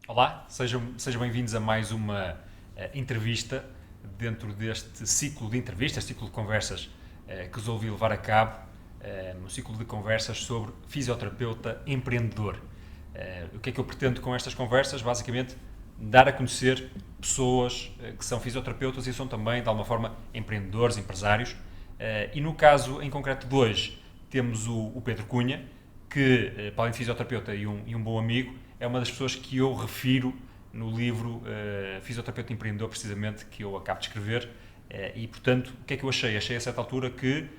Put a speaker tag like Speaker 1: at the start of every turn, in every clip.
Speaker 1: Olá, sejam bem-vindos a mais uma entrevista dentro deste ciclo de entrevistas, ciclo de conversas que resolvi levar a cabo, um ciclo de conversas sobre fisioterapeuta empreendedor. O que é que eu pretendo com estas conversas? Basicamente, dar a conhecer pessoas que são fisioterapeutas e são também, de alguma forma, empreendedores, empresários. E no caso em concreto de hoje, temos o Pedro Cunha, que, para além de fisioterapeuta e um bom amigo, é uma das pessoas que eu refiro no livro Fisioterapeuta Empreendedor, precisamente, que eu acabo de escrever. E, portanto, o que é que eu achei? Achei a certa altura que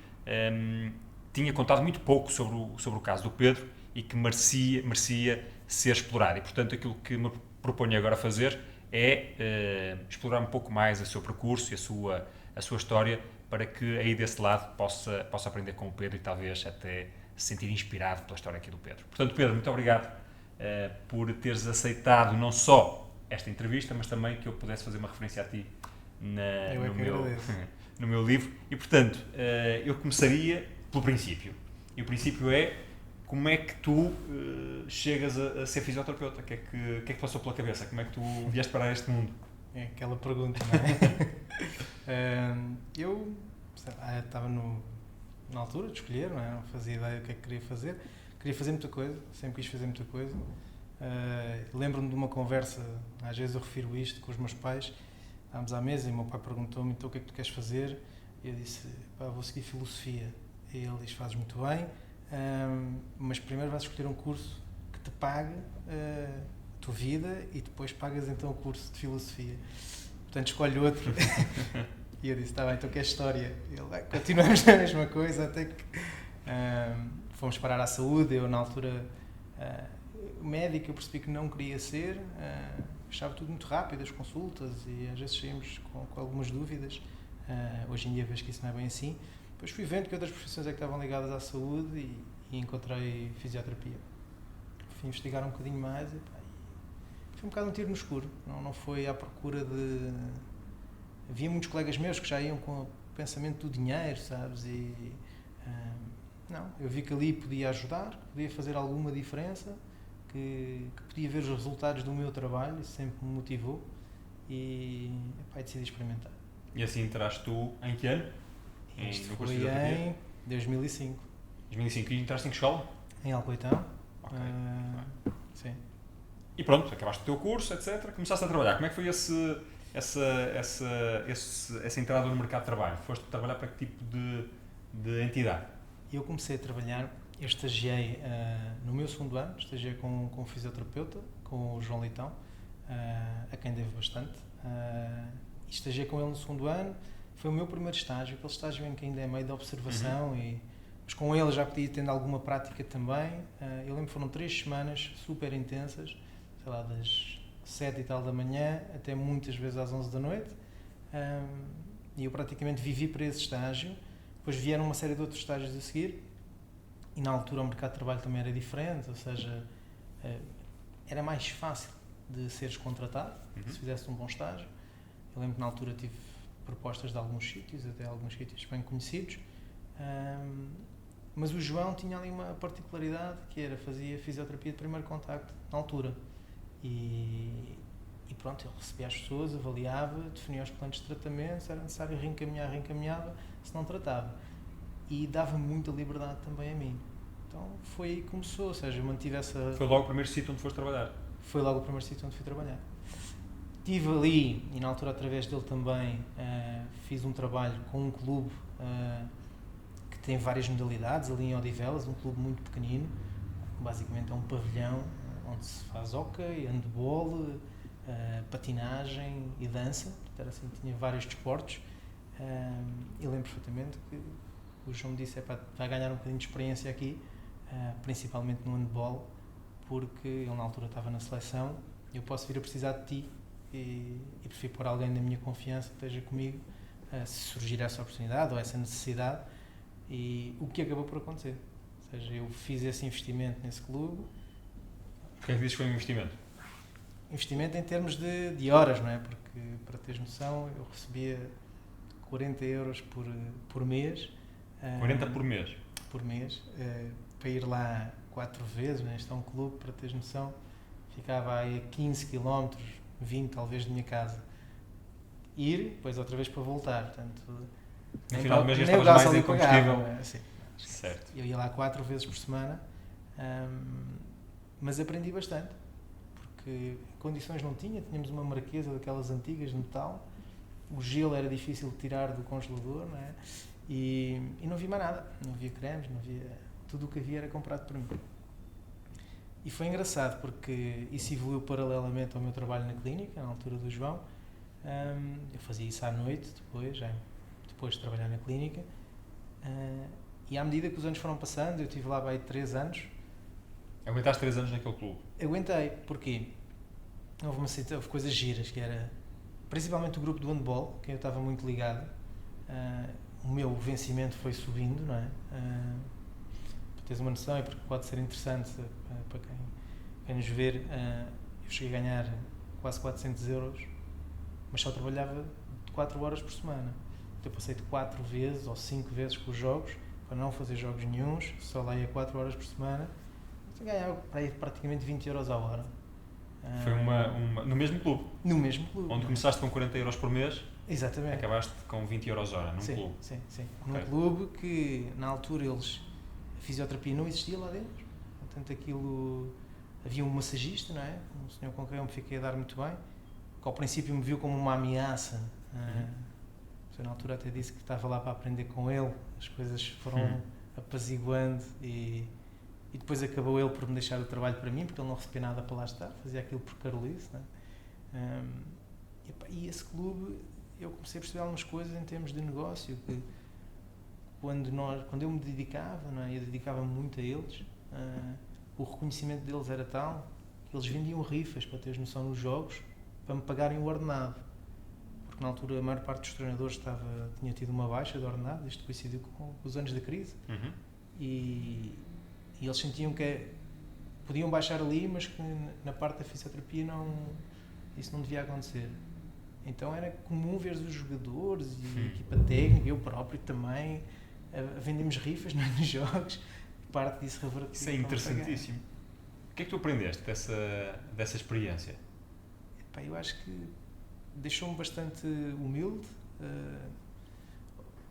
Speaker 1: tinha contado muito pouco sobre o caso do Pedro e que merecia ser explorado. E, portanto, aquilo que me proponho agora fazer é explorar um pouco mais o seu percurso e a sua história para que aí desse lado possa aprender com o Pedro e talvez até se sentir inspirado pela história aqui do Pedro. Portanto, Pedro, muito obrigado por teres aceitado não só esta entrevista, mas também que eu pudesse fazer uma referência a ti
Speaker 2: Eu é
Speaker 1: no,
Speaker 2: que
Speaker 1: meu,
Speaker 2: agradeço.
Speaker 1: no meu livro. E, portanto, eu começaria pelo princípio. E o princípio é como é que tu chegas a ser fisioterapeuta? O que é que passou pela cabeça? Como é que tu vieste parar este mundo?
Speaker 2: É aquela pergunta, não é? Eu estava na altura de escolher, não é? Não fazia ideia do que é que queria fazer. Queria fazer muita coisa, sempre quis fazer muita coisa. Lembro-me de uma conversa, às vezes eu refiro isto com os meus pais. Estávamos à mesa e o meu pai perguntou-me: então o que é que tu queres fazer? E eu disse: pá, vou seguir filosofia. E ele disse: fazes muito bem, mas primeiro vais escolher um curso que te pague a tua vida e depois pagas então o curso de filosofia. Portanto, escolhe outro. E eu disse: está bem, então que é história? E ele: continuamos na mesma coisa até que fomos parar à saúde. Eu, na altura, médico, eu percebi que não queria ser. Achava tudo muito rápido, as consultas, e às vezes saímos com algumas dúvidas. Hoje em dia vejo que isso não é bem assim. Depois fui vendo que outras profissões é que estavam ligadas à saúde e encontrei fisioterapia. Fui investigar um bocadinho mais e pá, foi um bocado um tiro no escuro. Não foi à procura de... Havia muitos colegas meus que já iam com o pensamento do dinheiro, sabes? Não, eu vi que ali podia ajudar, que podia fazer alguma diferença, que podia ver os resultados do meu trabalho, isso sempre me motivou e epá, decidi experimentar.
Speaker 1: E assim entraste tu em que ano?
Speaker 2: Isto
Speaker 1: No curso
Speaker 2: foi
Speaker 1: de fisioterapia?
Speaker 2: em 2005,
Speaker 1: 2005. E entraste em que escola?
Speaker 2: em Alcoitão.
Speaker 1: Ok.
Speaker 2: Sim.
Speaker 1: E pronto, acabaste o teu curso, etc. Começaste a trabalhar. Como é que foi essa entrada no mercado de trabalho? Foste trabalhar para que tipo de entidade?
Speaker 2: Eu comecei a trabalhar, eu estagiei no meu segundo ano, estagiei com um fisioterapeuta, com o João Leitão, a quem devo bastante. E estagiei com ele no segundo ano, foi o meu primeiro estágio, aquele estágio em que ainda é meio de observação, mas com ele já podia ir tendo alguma prática também. Eu lembro que foram 3 semanas super intensas, sei lá, das 7 e tal da manhã até muitas vezes às 11 da noite. E eu praticamente vivi para esse estágio. Depois vieram uma série de outros estágios a seguir e na altura o mercado de trabalho também era diferente, ou seja, era mais fácil de seres contratado se fizesse um bom estágio. Eu lembro que na altura tive propostas de alguns sítios, até alguns sítios bem conhecidos, mas o João tinha ali uma particularidade que era, fazia fisioterapia de primeiro contacto na altura e pronto, ele recebia as pessoas, avaliava, definia os planos de tratamento, se era necessário reencaminhava, se não tratava. E dava muita liberdade também a mim. Então foi aí que começou, ou seja, eu mantive essa...
Speaker 1: Foi logo o primeiro sítio onde foste trabalhar?
Speaker 2: Foi logo o primeiro sítio onde fui trabalhar. Estive ali, e na altura através dele também, fiz um trabalho com um clube que tem várias modalidades, ali em Odivelas, um clube muito pequenino, basicamente é um pavilhão onde se faz hóquei, handball, patinagem e dança, portanto, era assim, tinha vários desportos. E lembro perfeitamente que o João me disse: vai ganhar um bocadinho de experiência aqui, principalmente no handball, porque ele na altura estava na seleção, eu posso vir a precisar de ti e prefiro pôr alguém da minha confiança que esteja comigo se surgir essa oportunidade ou essa necessidade, e o que acabou por acontecer. Ou seja, eu fiz esse investimento nesse clube.
Speaker 1: Porquê é que dizes que foi um investimento?
Speaker 2: Investimento em termos de horas, não é? Porque, para teres noção, eu recebia 40 euros por mês.
Speaker 1: 40 por mês?
Speaker 2: Por mês, para ir lá 4 vezes, né? Isto é um clube, para teres noção, ficava aí a 15 km, 20 talvez de minha casa, ir, depois outra vez para voltar, portanto,
Speaker 1: No final do mês
Speaker 2: nem o
Speaker 1: gastavas
Speaker 2: gás
Speaker 1: mais
Speaker 2: ali
Speaker 1: em combustível.
Speaker 2: pagava, assim.
Speaker 1: Certo.
Speaker 2: Eu ia lá 4 vezes por semana, mas aprendi bastante, porque condições não tínhamos uma marquesa daquelas antigas de metal, o gelo era difícil de tirar do congelador, não é? E não havia mais nada, não havia cremes, não havia, tudo o que havia era comprado por mim. E foi engraçado porque isso evoluiu paralelamente ao meu trabalho na clínica, na altura do João. Eu fazia isso à noite, depois de trabalhar na clínica. E à medida que os anos foram passando, eu estive lá há 3 anos.
Speaker 1: Aguentaste 3 anos naquele clube?
Speaker 2: Aguentei, porquê? Houve coisas giras, que era principalmente o grupo do handball, que eu estava muito ligado. O meu vencimento foi subindo, não é? Para teres uma noção, e porque pode ser interessante para quem nos ver, eu cheguei a ganhar quase 400 euros, mas só trabalhava 4 horas por semana. Então eu passei de 4 vezes ou 5 vezes com os jogos, para não fazer jogos nenhuns, só lá ia 4 horas por semana, então ganhava praticamente 20 euros a hora.
Speaker 1: Foi no mesmo clube?
Speaker 2: No mesmo clube.
Speaker 1: Onde começaste com 40 euros por mês,
Speaker 2: exatamente,
Speaker 1: acabaste com 20 euros hora, num clube?
Speaker 2: Sim.
Speaker 1: Okay.
Speaker 2: Num clube que, na altura, a fisioterapia não existia lá dentro. Portanto, aquilo... Havia um massagista, não é? Um senhor com quem eu me fiquei a dar muito bem, que ao princípio me viu como uma ameaça. Eu, na altura, até disse que estava lá para aprender com ele. As coisas foram apaziguando e depois acabou ele por me deixar o trabalho para mim, porque ele não recebia nada para lá estar, fazia aquilo por carolice, não é? E esse clube, eu comecei a perceber algumas coisas em termos de negócio, que quando eu me dedicava, não é? Eu dedicava muito a eles, o reconhecimento deles era tal que eles vendiam rifas, para teres noção, nos jogos, para me pagarem o ordenado. Porque na altura a maior parte dos treinadores tinha tido uma baixa de ordenado, isto coincidiu com os anos da crise, e eles sentiam que podiam baixar ali, mas que na parte da fisioterapia isso não devia acontecer. Então era comum ver os jogadores e a equipa técnica, eu próprio também, vendemos rifas nos jogos, parte disso revertiu.
Speaker 1: Isso é interessantíssimo. O que é que tu aprendeste dessa experiência?
Speaker 2: Eu acho que deixou-me bastante humilde,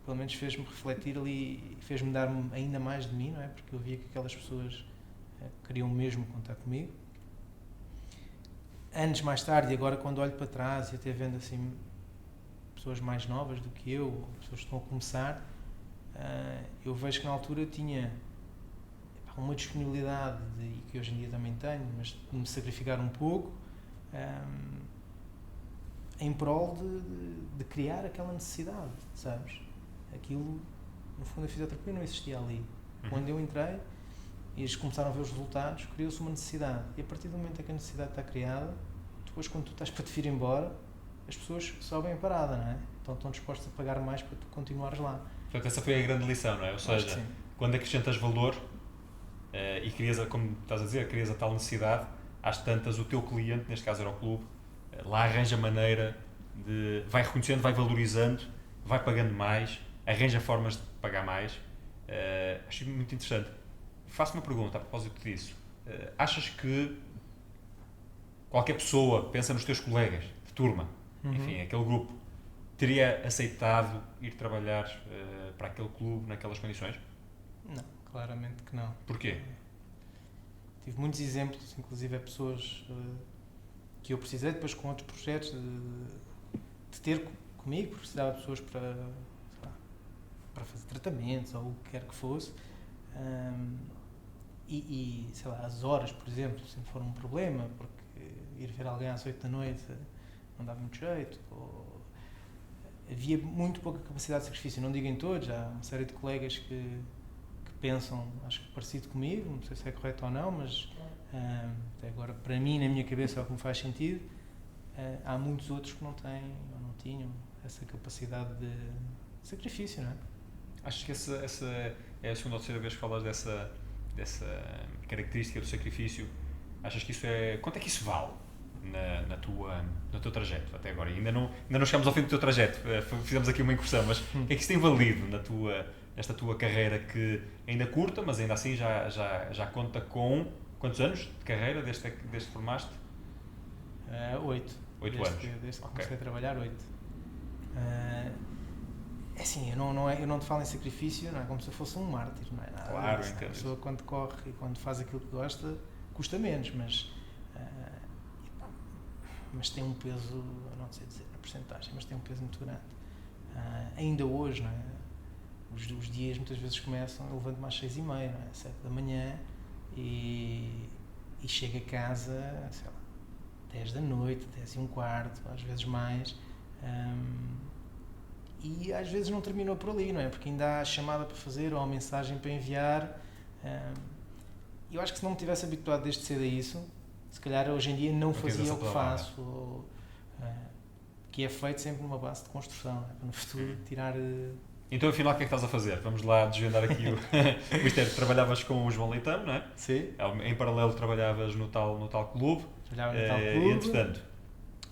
Speaker 2: pelo menos fez-me refletir ali, fez-me dar ainda mais de mim, não é? Porque eu via que aquelas pessoas queriam mesmo contar comigo. Anos mais tarde, e agora quando olho para trás e até vendo assim pessoas mais novas do que eu, pessoas que estão a começar, eu vejo que na altura tinha uma disponibilidade, e que hoje em dia também tenho, mas de me sacrificar um pouco, em prol de criar aquela necessidade, sabes? Aquilo, no fundo, a fisioterapia não existia ali. Quando eu entrei e eles começaram a ver os resultados, criou-se uma necessidade. E a partir do momento em que a necessidade está criada, depois, quando tu estás para te vir embora, as pessoas sobem a parada, não é? Então estão dispostas a pagar mais para tu continuares lá.
Speaker 1: Portanto, essa foi a grande lição, não é? Ou seja, quando acrescentas valor e crias, como estás a dizer, crias a tal necessidade, às tantas, o teu cliente, neste caso era o clube, lá arranja maneira de... vai reconhecendo, vai valorizando, vai pagando mais, arranja formas de pagar mais. Acho muito interessante. Faço uma pergunta a propósito disso. Achas que qualquer pessoa, pensa nos teus colegas de turma, enfim, aquele grupo, teria aceitado ir trabalhar para aquele clube naquelas condições?
Speaker 2: Não, claramente que não.
Speaker 1: Porquê?
Speaker 2: Tive muitos exemplos, inclusive pessoas que eu precisei depois com outros projetos de ter comigo, porque precisava de pessoas para fazer tratamentos ou o que quer que fosse. Sei lá, as horas, por exemplo, sempre foram um problema, porque ir ver alguém às 8 da noite não dava muito jeito, ou havia muito pouca capacidade de sacrifício. Não digo em todos, há uma série de colegas que pensam, acho que parecido comigo, não sei se é correto ou não, mas até agora, para mim, na minha cabeça, é o que me faz sentido. Há muitos outros que não têm ou não tinham essa capacidade de sacrifício, não é?
Speaker 1: Achas que essa é a segunda ou terceira vez que falas dessa característica do sacrifício? Achas que isso é... Quanto é que isso vale no teu trajeto até agora? Ainda não chegamos ao fim do teu trajeto, fizemos aqui uma incursão, mas o que é que isso tem valido nesta tua carreira que ainda curta, mas ainda assim já conta com Quantos anos de carreira desde que formaste?
Speaker 2: 8.
Speaker 1: 8
Speaker 2: desde
Speaker 1: anos.
Speaker 2: Desde que
Speaker 1: Ok.
Speaker 2: comecei a trabalhar, 8. É assim, eu não te falo em sacrifício, não é como se eu fosse um mártir, não é nada
Speaker 1: Claro,
Speaker 2: disso. A
Speaker 1: entendo.
Speaker 2: pessoa quando corre e quando faz aquilo que gosta, custa menos, mas tem um peso, eu não sei dizer a porcentagem, mas tem um peso muito grande. Ainda hoje, não é? Os dias muitas vezes começam, eu levanto-me às 6h30, não é? 7 da manhã e chego a casa, sei lá, 10 da noite, 10h15, às vezes mais. E às vezes não terminou por ali, não é? Porque ainda há chamada para fazer ou mensagem para enviar. Eu acho que se não me tivesse habituado desde cedo a isso, se calhar hoje em dia não fazia o que faço. Que é feito sempre numa base de construção, não é? Para no futuro tirar...
Speaker 1: Então, afinal, o que é que estás a fazer? Vamos lá desvendar aqui o mistério. Trabalhavas com o João Leitão, não é?
Speaker 2: Sim.
Speaker 1: Em paralelo, trabalhavas no tal clube.
Speaker 2: Trabalhava no tal clube.
Speaker 1: E, entretanto?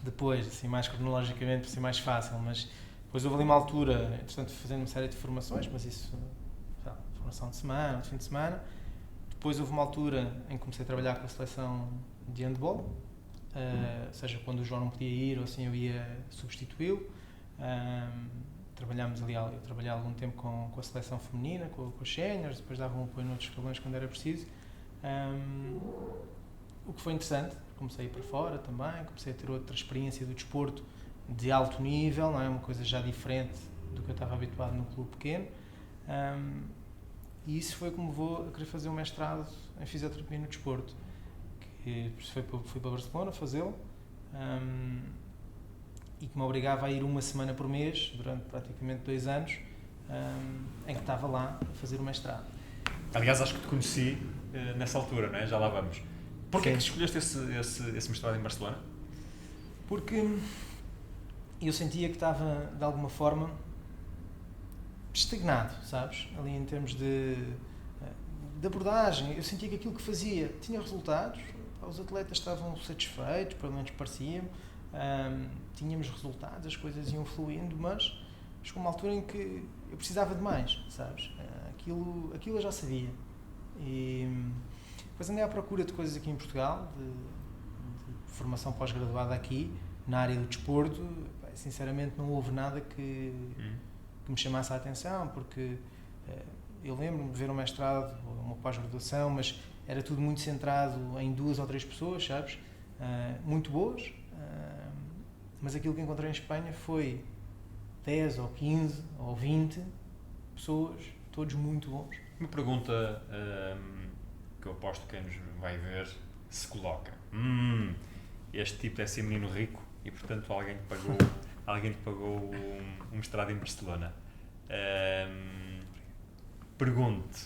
Speaker 2: Depois, assim, mais cronologicamente, para ser mais fácil, mas depois houve ali uma altura, entretanto, fazendo uma série de formações, mas isso, formação de semana, de fim de semana. Depois houve uma altura em que comecei a trabalhar com a seleção de handball, ou seja, quando o João não podia ir, ou assim, eu ia substituí-lo. Trabalhámos ali, eu trabalhei algum tempo com a seleção feminina, com os séniores, depois dava um apoio noutros escalões quando era preciso. O que foi interessante, comecei a ir para fora também, comecei a ter outra experiência do desporto de alto nível, não é? Uma coisa já diferente do que eu estava habituado no clube pequeno. E isso foi como vou a querer fazer um mestrado em fisioterapia no desporto. Que fui para Barcelona fazê-lo. E que me obrigava a ir uma semana por mês, durante praticamente 2 anos, em que estava lá a fazer o mestrado.
Speaker 1: Aliás, acho que te conheci nessa altura, não é? Já lá vamos. Porquê é que escolheste esse mestrado em Barcelona?
Speaker 2: Porque eu sentia que estava, de alguma forma, estagnado, sabes? Ali em termos de abordagem. Eu sentia que aquilo que fazia tinha resultados, os atletas estavam satisfeitos, pelo menos pareciam. Tínhamos resultados, as coisas iam fluindo, mas chegou uma altura em que eu precisava de mais, sabes? Aquilo eu já sabia. E depois andei à procura de coisas aqui em Portugal, de formação pós-graduada aqui, na área do desporto. Sinceramente não houve nada que me chamasse a atenção, porque eu lembro-me de ver um mestrado, uma pós-graduação, mas era tudo muito centrado em 2 ou 3 pessoas, sabes? Muito boas. Mas aquilo que encontrei em Espanha foi 10 ou 15 ou 20 pessoas, todos muito bons.
Speaker 1: Uma pergunta que eu aposto que quem nos vai ver se coloca. Este tipo deve ser menino rico e, portanto, alguém te pagou um mestrado em Barcelona. Pergunto,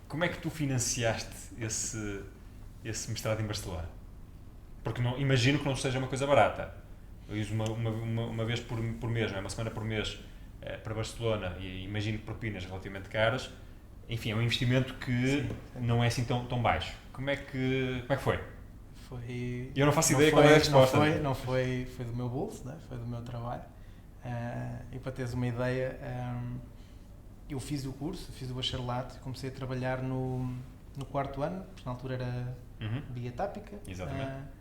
Speaker 1: como é que tu financiaste esse mestrado em Barcelona? Porque imagino que não seja uma coisa barata. Eu uso uma vez por mês, não é? Uma semana por mês para Barcelona, e imagino que propinas relativamente caras. Enfim, é um investimento que não é assim tão baixo. Como é que foi? Eu não faço ideia qual é a resposta.
Speaker 2: Não foi do meu bolso, né? Foi do meu trabalho. E para teres uma ideia, eu fiz o curso, fiz o bacharelato, comecei a trabalhar no 4º ano, porque na altura era via tápica.
Speaker 1: Exatamente.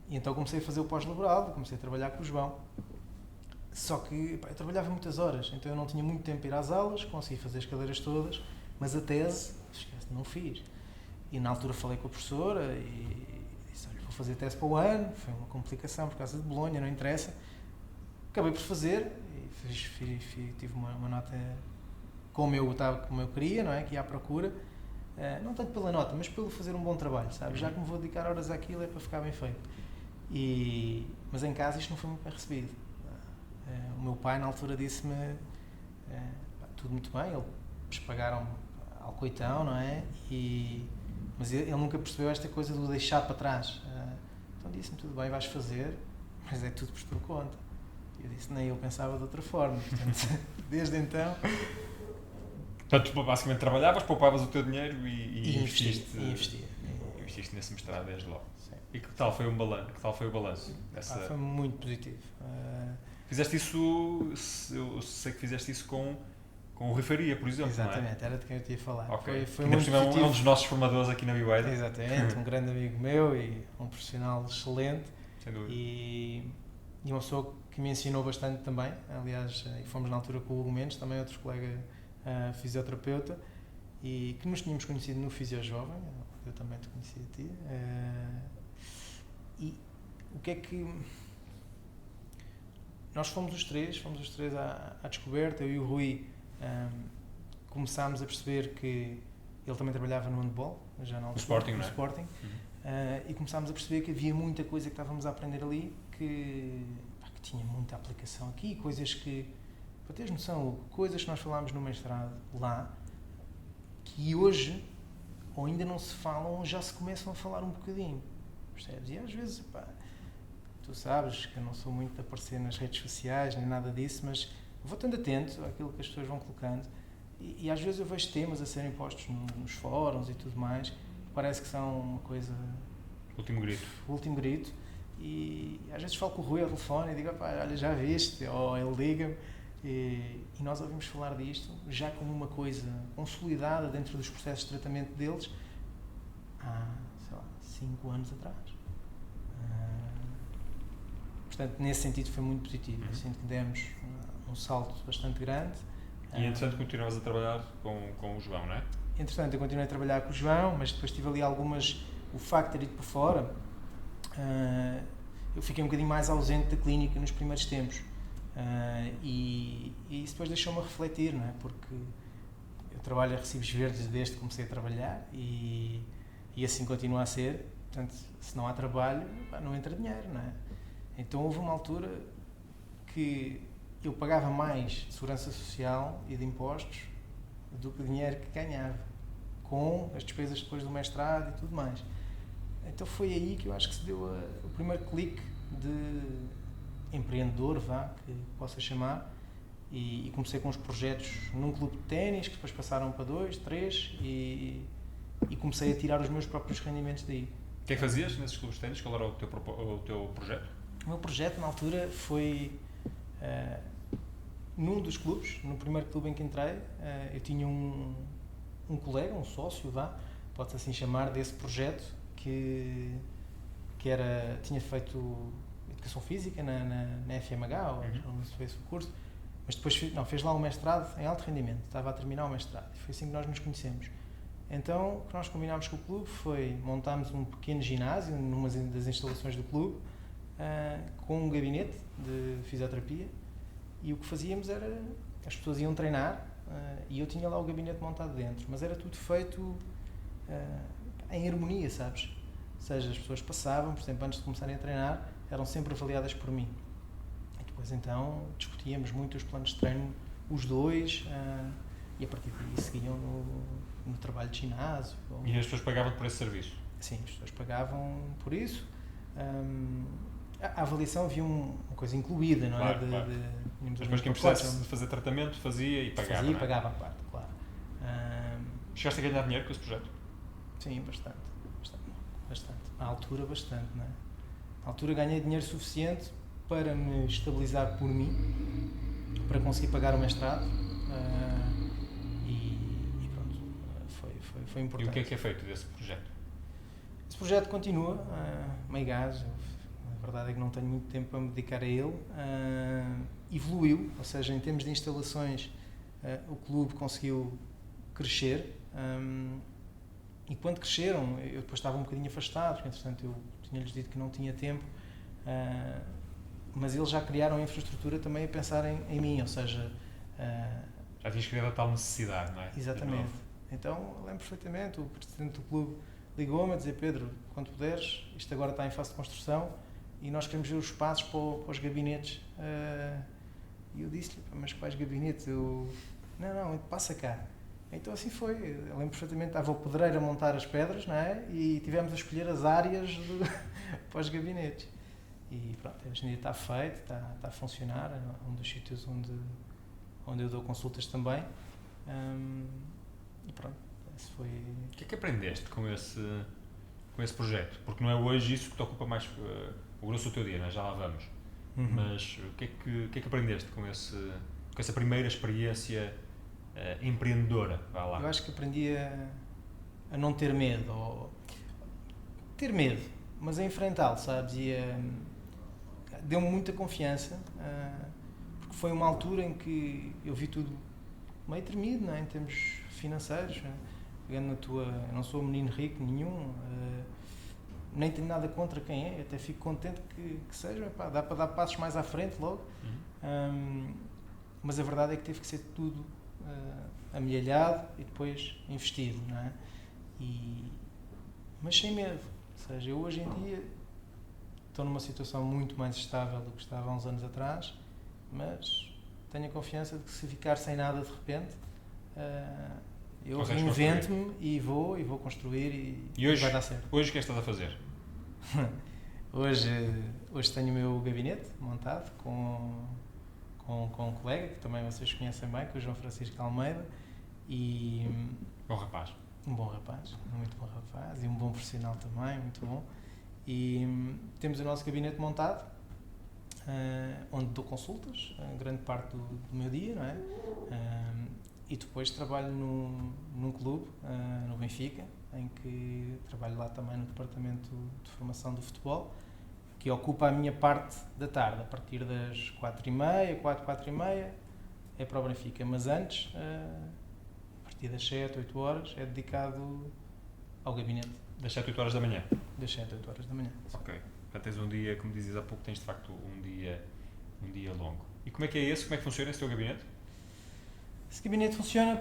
Speaker 2: E então comecei a fazer o pós-laboral, comecei a trabalhar com o João. Só que eu trabalhava muitas horas, então eu não tinha muito tempo para ir às aulas, consegui fazer as cadeiras todas, mas a tese, não fiz. E na altura falei com a professora e disse, olha, vou fazer tese para o ano, foi uma complicação por causa de Bolonha, não interessa. Acabei por fazer e tive uma nota como eu queria, não é? Que ia à procura. Não tanto pela nota, mas pelo fazer um bom trabalho, sabes? Já que me vou dedicar horas àquilo é para ficar bem feito. Mas em casa isto não foi muito bem recebido. O meu pai na altura disse-me tudo muito bem, eles pagaram ao coitão, não é? Mas ele nunca percebeu esta coisa do deixar para trás. Então disse-me, tudo bem, vais fazer, mas é tudo por tua conta. Eu disse, nem eu pensava de outra forma. Portanto, desde então...
Speaker 1: Portanto, basicamente trabalhavas, poupavas o teu dinheiro e
Speaker 2: investia.
Speaker 1: Investiste nesse mestrado desde logo.
Speaker 2: Sim.
Speaker 1: E que tal foi o balanço?
Speaker 2: Foi muito positivo.
Speaker 1: Fizeste isso, eu sei que fizeste isso com com o Rui Faria, por exemplo,
Speaker 2: Exatamente,
Speaker 1: não é?
Speaker 2: era de quem eu te ia falar.
Speaker 1: Ok.
Speaker 2: Foi
Speaker 1: Ainda por
Speaker 2: muito
Speaker 1: cima é
Speaker 2: positivo.
Speaker 1: um dos nossos formadores aqui na BYD.
Speaker 2: Exatamente, um grande amigo meu e um profissional excelente.
Speaker 1: Sem dúvida.
Speaker 2: E uma pessoa que me ensinou bastante também. Aliás, e fomos na altura com o Hugo Mendes, também outro colega fisioterapeuta, e que nos tínhamos conhecido no Fisio Jovem. Eu também te conheci a ti. E o que é que... Nós fomos os três à descoberta. Eu e o Rui começámos a perceber que ele também trabalhava no handball, já na altura,
Speaker 1: Sporting,
Speaker 2: no
Speaker 1: não é?
Speaker 2: Sporting. E começámos a perceber que havia muita coisa que estávamos a aprender ali que tinha muita aplicação aqui, coisas que, para teres noção, coisas que nós falámos no mestrado lá, que hoje ou ainda não se falam ou já se começam a falar um bocadinho, percebes? E às vezes, tu sabes que eu não sou muito de aparecer nas redes sociais nem nada disso, mas vou estando atento àquilo que as pessoas vão colocando e às vezes eu vejo temas a serem postos nos fóruns e tudo mais, parece que são uma coisa... Último grito. E às vezes falo com o Rui ao telefone e digo, olha, já viste? Ou ele liga-me e nós ouvimos falar disto já como uma coisa consolidada dentro dos processos de tratamento deles há, 5 anos atrás. Portanto, nesse sentido foi muito positivo. Eu sinto que demos um salto bastante grande.
Speaker 1: E, entretanto, continuavas a trabalhar com o João, não é?
Speaker 2: Entretanto, eu continuei a trabalhar com o João, mas depois tive ali algumas... O facto de ter ido por fora, eu fiquei um bocadinho mais ausente da clínica nos primeiros tempos. E isso depois deixou-me a refletir, não é? Porque eu trabalho a recibos verdes desde que comecei a trabalhar e assim continua a ser. Portanto, se não há trabalho, não entra dinheiro, não é? Então houve uma altura que eu pagava mais de segurança social e de impostos do que o dinheiro que ganhava, com as despesas depois do mestrado e tudo mais. Então foi aí que eu acho que se deu o primeiro clique de empreendedor, que possa chamar, e comecei com uns projetos num clube de ténis, que depois passaram para 2, 3, e comecei a tirar os meus próprios rendimentos daí.
Speaker 1: O que é que fazias nesses clubes de ténis? Qual era o teu projeto?
Speaker 2: O meu projeto, na altura, foi... num dos clubes, no primeiro clube em que entrei, eu tinha um colega, um sócio, pode-se assim chamar, desse projeto, que tinha feito Educação Física na FMH, ou não sei se foi o curso, mas depois fez lá um mestrado em alto rendimento, estava a terminar o mestrado, e foi assim que nós nos conhecemos. Então, o que nós combinámos com o clube foi montarmos um pequeno ginásio numa das instalações do clube, com um gabinete de fisioterapia, e o que fazíamos era, as pessoas iam treinar, e eu tinha lá o gabinete montado dentro, mas era tudo feito em harmonia, sabes? Ou seja, as pessoas passavam, por exemplo, antes de começarem a treinar, eram sempre avaliadas por mim. E depois então discutíamos muito os planos de treino, os dois, e a partir daí seguiam no trabalho de ginásio.
Speaker 1: E as pessoas pagavam por esse serviço?
Speaker 2: Sim, as pessoas pagavam por isso. A avaliação havia uma coisa incluída, não é?
Speaker 1: Claro.
Speaker 2: Mas
Speaker 1: depois quem precisasse de fazer tratamento fazia e pagava,
Speaker 2: Fazia e pagava a parte, claro.
Speaker 1: Chegaste a ganhar dinheiro com esse projeto?
Speaker 2: Sim, bastante. Na altura, bastante, não é? Na altura ganhei dinheiro suficiente para me estabilizar por mim, para conseguir pagar o mestrado, e pronto, foi importante.
Speaker 1: E o que é feito desse projeto?
Speaker 2: Esse projeto continua, meio gás, a verdade é que não tenho muito tempo para me dedicar a ele. Evoluiu, ou seja, em termos de instalações, o clube conseguiu crescer, e quando cresceram, eu depois estava um bocadinho afastado, porque entretanto eu tinha-lhes dito que não tinha tempo, mas eles já criaram a infraestrutura também a pensar em mim, ou seja...
Speaker 1: já tinhas criado a tal necessidade, não é?
Speaker 2: Exatamente. Então, eu lembro perfeitamente, o presidente do clube ligou-me a dizer: Pedro, quando puderes, isto agora está em fase de construção e nós queremos ver os espaços para os gabinetes. E eu disse-lhe: mas quais gabinetes? Não, passa cá. Então assim foi. Eu lembro perfeitamente, estava o pedreiro a montar as pedras, não é? E tivemos a escolher as áreas para os gabinetes. E pronto, hoje em dia está feito, está a funcionar. É um dos sítios onde eu dou consultas também. E pronto, esse foi...
Speaker 1: O que é que aprendeste com esse projeto? Porque não é hoje isso que te ocupa mais o grosso do teu dia, não é? Já lá vamos. Mas o que é que aprendeste com essa primeira experiência empreendedora? Vá lá.
Speaker 2: Eu acho que aprendi a não ter medo, ou ter medo, mas a enfrentá-lo, sabes? Deu-me muita confiança, porque foi uma altura em que eu vi tudo meio tremido, não é? Em termos financeiros. Pegando na tua. Eu não sou um menino rico nenhum, nem tenho nada contra quem é, até fico contente que seja. Epá, dá para dar passos mais à frente logo. Mas a verdade é que teve que ser tudo amealhado e depois investido, não é? Mas sem medo. Ou seja, eu hoje em dia estou numa situação muito mais estável do que estava há uns anos atrás, mas tenho a confiança de que se ficar sem nada de repente, eu reinvento-me e vou construir e
Speaker 1: hoje,
Speaker 2: vai dar certo.
Speaker 1: Hoje o que é que estás a fazer?
Speaker 2: Hoje tenho o meu gabinete montado com um colega, que também vocês conhecem bem, que é o João Francisco Almeida.
Speaker 1: Bom rapaz.
Speaker 2: Um bom rapaz, muito bom rapaz, e um bom profissional também, muito bom. E temos o nosso gabinete montado, onde dou consultas, grande parte do meu dia, não é? E depois trabalho num clube, no Benfica, em que trabalho lá também no departamento de formação do futebol, que ocupa a minha parte da tarde, a partir das 4h30, 4h30, é para o Benfica. Mas antes, a partir das 7, 8 horas, é dedicado ao gabinete.
Speaker 1: Das 7, 8 horas da manhã?
Speaker 2: Das 7, 8 horas da manhã.
Speaker 1: Ok. Portanto, tens um dia, como dizias há pouco, tens de facto um dia longo. E como é que é esse? Como é que funciona esse teu gabinete?
Speaker 2: Esse gabinete funciona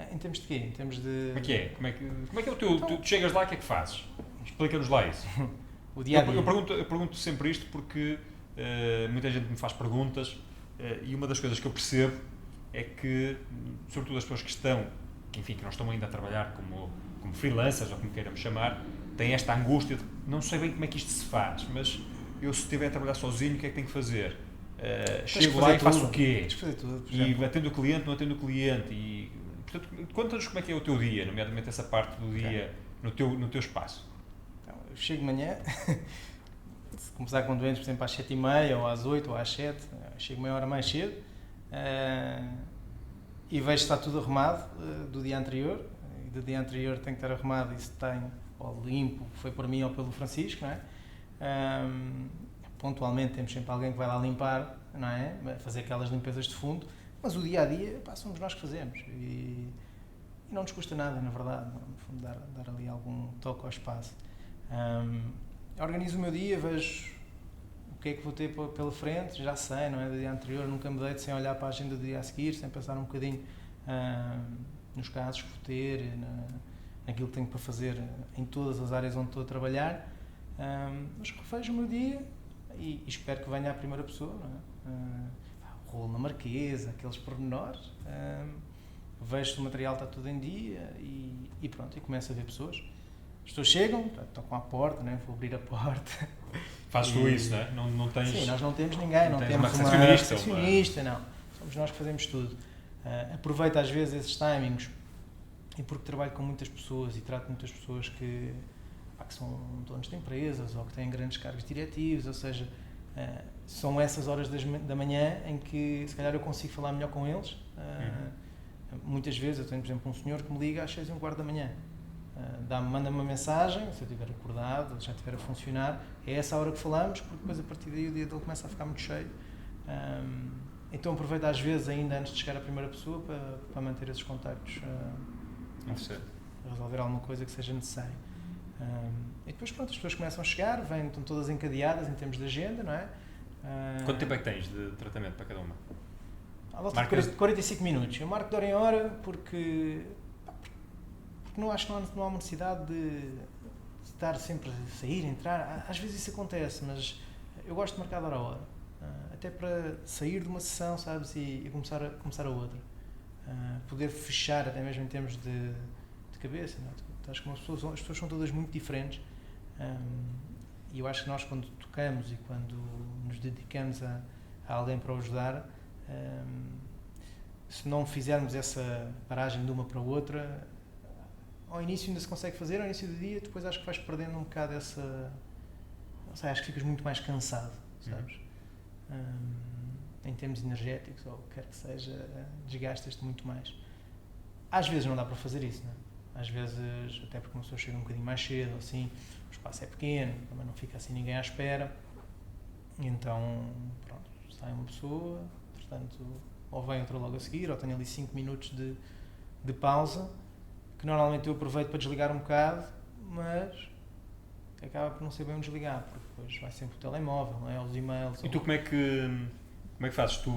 Speaker 2: em termos de quê? Em termos de...
Speaker 1: Como é que é? Como é que é o teu... Então, tu chegas lá, o que é que fazes? Explica-nos lá isso.
Speaker 2: O dia a dia.
Speaker 1: Eu pergunto sempre isto porque muita gente me faz perguntas e uma das coisas que eu percebo é que, sobretudo as pessoas que estão, enfim, que não estão ainda a trabalhar como freelancers, ou como queiramos chamar, têm esta angústia de não sei bem como é que isto se faz, mas eu se estiver a trabalhar sozinho, o que é que tenho que fazer? Chego lá e faço o quê?
Speaker 2: Tens que fazer tudo.
Speaker 1: E atendo o cliente, não atendo o cliente. E, portanto, conta-nos como é que é o teu dia, nomeadamente essa parte do dia no teu espaço.
Speaker 2: Então, eu chego de manhã, se começar com doentes, por exemplo, às 7h30, ou às 8, ou às 7, chego meia hora mais cedo e vejo se está tudo arrumado do dia anterior. E do dia anterior tem que estar arrumado e se tem, ou limpo, foi por mim ou pelo Francisco, não é? Pontualmente temos sempre alguém que vai lá limpar, não é? Fazer aquelas limpezas de fundo, mas o dia a dia somos nós que fazemos e não nos custa nada, na verdade, no fundo, dar ali algum toque ao espaço. Organizo o meu dia, vejo o que é que vou ter pela frente, já sei, não é? Do dia anterior nunca me deito sem olhar para a agenda do dia a seguir, sem pensar um bocadinho nos casos que vou ter, naquilo que tenho para fazer em todas as áreas onde estou a trabalhar, mas revejo o meu dia e espero que venha a primeira pessoa, não é? O rolo na marquesa, aqueles pormenores, vejo se o material está tudo em dia e pronto, e começo a ver pessoas. As pessoas chegam, tocam à porta, não é? Vou abrir a porta.
Speaker 1: Fazes tu isso, não é? Não tens...
Speaker 2: Sim, nós não temos ninguém, não temos uma recepcionista, não. Somos nós que fazemos tudo. Aproveito às vezes esses timings e porque trabalho com muitas pessoas e trato muitas pessoas que são donos de empresas ou que têm grandes cargos diretivos, ou seja, são essas horas da manhã em que se calhar eu consigo falar melhor com eles. Muitas vezes eu tenho, por exemplo, um senhor que me liga às 6h15 da manhã, manda-me uma mensagem, se eu estiver acordado, já estiver a funcionar, é essa a hora que falamos, porque depois a partir daí o dia dele começa a ficar muito cheio. Então aproveito às vezes ainda antes de chegar à primeira pessoa para manter esses contactos, para resolver alguma coisa que seja necessário. E depois pronto, as pessoas começam a chegar, estão todas encadeadas em termos de agenda, não é?
Speaker 1: Quanto tempo é que tens de tratamento para cada uma?
Speaker 2: À volta de 45 minutos. Eu marco de hora em hora porque não acho que não há uma necessidade de estar sempre a sair, entrar. Às vezes isso acontece, mas eu gosto de marcar de hora a hora. Até para sair de uma sessão, sabes, e começar a outra. Poder fechar, até mesmo em termos de cabeça, não é? Acho que as pessoas são todas muito diferentes e eu acho que nós quando tocamos e quando nos dedicamos a alguém para o ajudar, se não fizermos essa paragem de uma para a outra, ao início ainda se consegue fazer, ao início do dia, depois acho que vais perdendo um bocado essa... Não sei, acho que ficas muito mais cansado, sabes? em termos energéticos, ou o que quer que seja, desgastas-te muito mais. Às vezes não dá para fazer isso, não é? Às vezes, até porque uma pessoa chega um bocadinho mais cedo, ou assim, o espaço é pequeno, também não fica assim ninguém à espera, então, pronto, sai uma pessoa, portanto, ou vem outra logo a seguir, ou tenho ali 5 minutos de pausa, que normalmente eu aproveito para desligar um bocado, mas acaba por não ser bem desligar, porque depois vai sempre o telemóvel, não é? Os e-mails.
Speaker 1: E tu como é que fazes? Tu,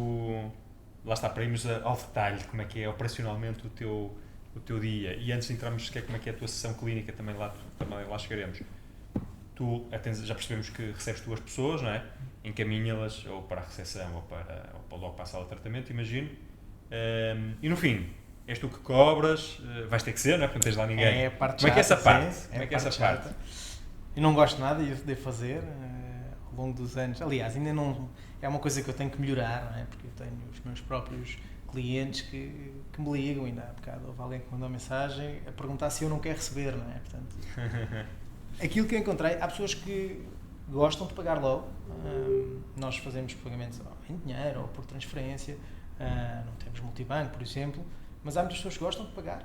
Speaker 1: lá está, para irmos ao detalhe, como é que é operacionalmente o teu dia, e antes de entrarmos como é que é a tua sessão clínica, também lá chegaremos. Tu já percebemos que recebes duas pessoas, não é? Encaminha-las ou para a recepção ou para logo para a sala de tratamento, imagino. E no fim, és tu que cobras, vais ter que ser, não é? Porque não tens lá ninguém.
Speaker 2: É a parte
Speaker 1: como é que é essa
Speaker 2: chata,
Speaker 1: parte?
Speaker 2: sim,
Speaker 1: Como é que é essa parte?
Speaker 2: Eu não gosto nada e eu devo fazer ao longo dos anos. Aliás, ainda não. É uma coisa que eu tenho que melhorar, não é? Porque eu tenho os meus próprios clientes que me ligam. Ainda há bocado houve alguém que mandou mensagem a perguntar se eu não quero receber, não é? Portanto, aquilo que eu encontrei, há pessoas que gostam de pagar logo. Nós fazemos pagamentos em dinheiro ou por transferência. Não temos multibanco, por exemplo. Mas há muitas pessoas que gostam de pagar.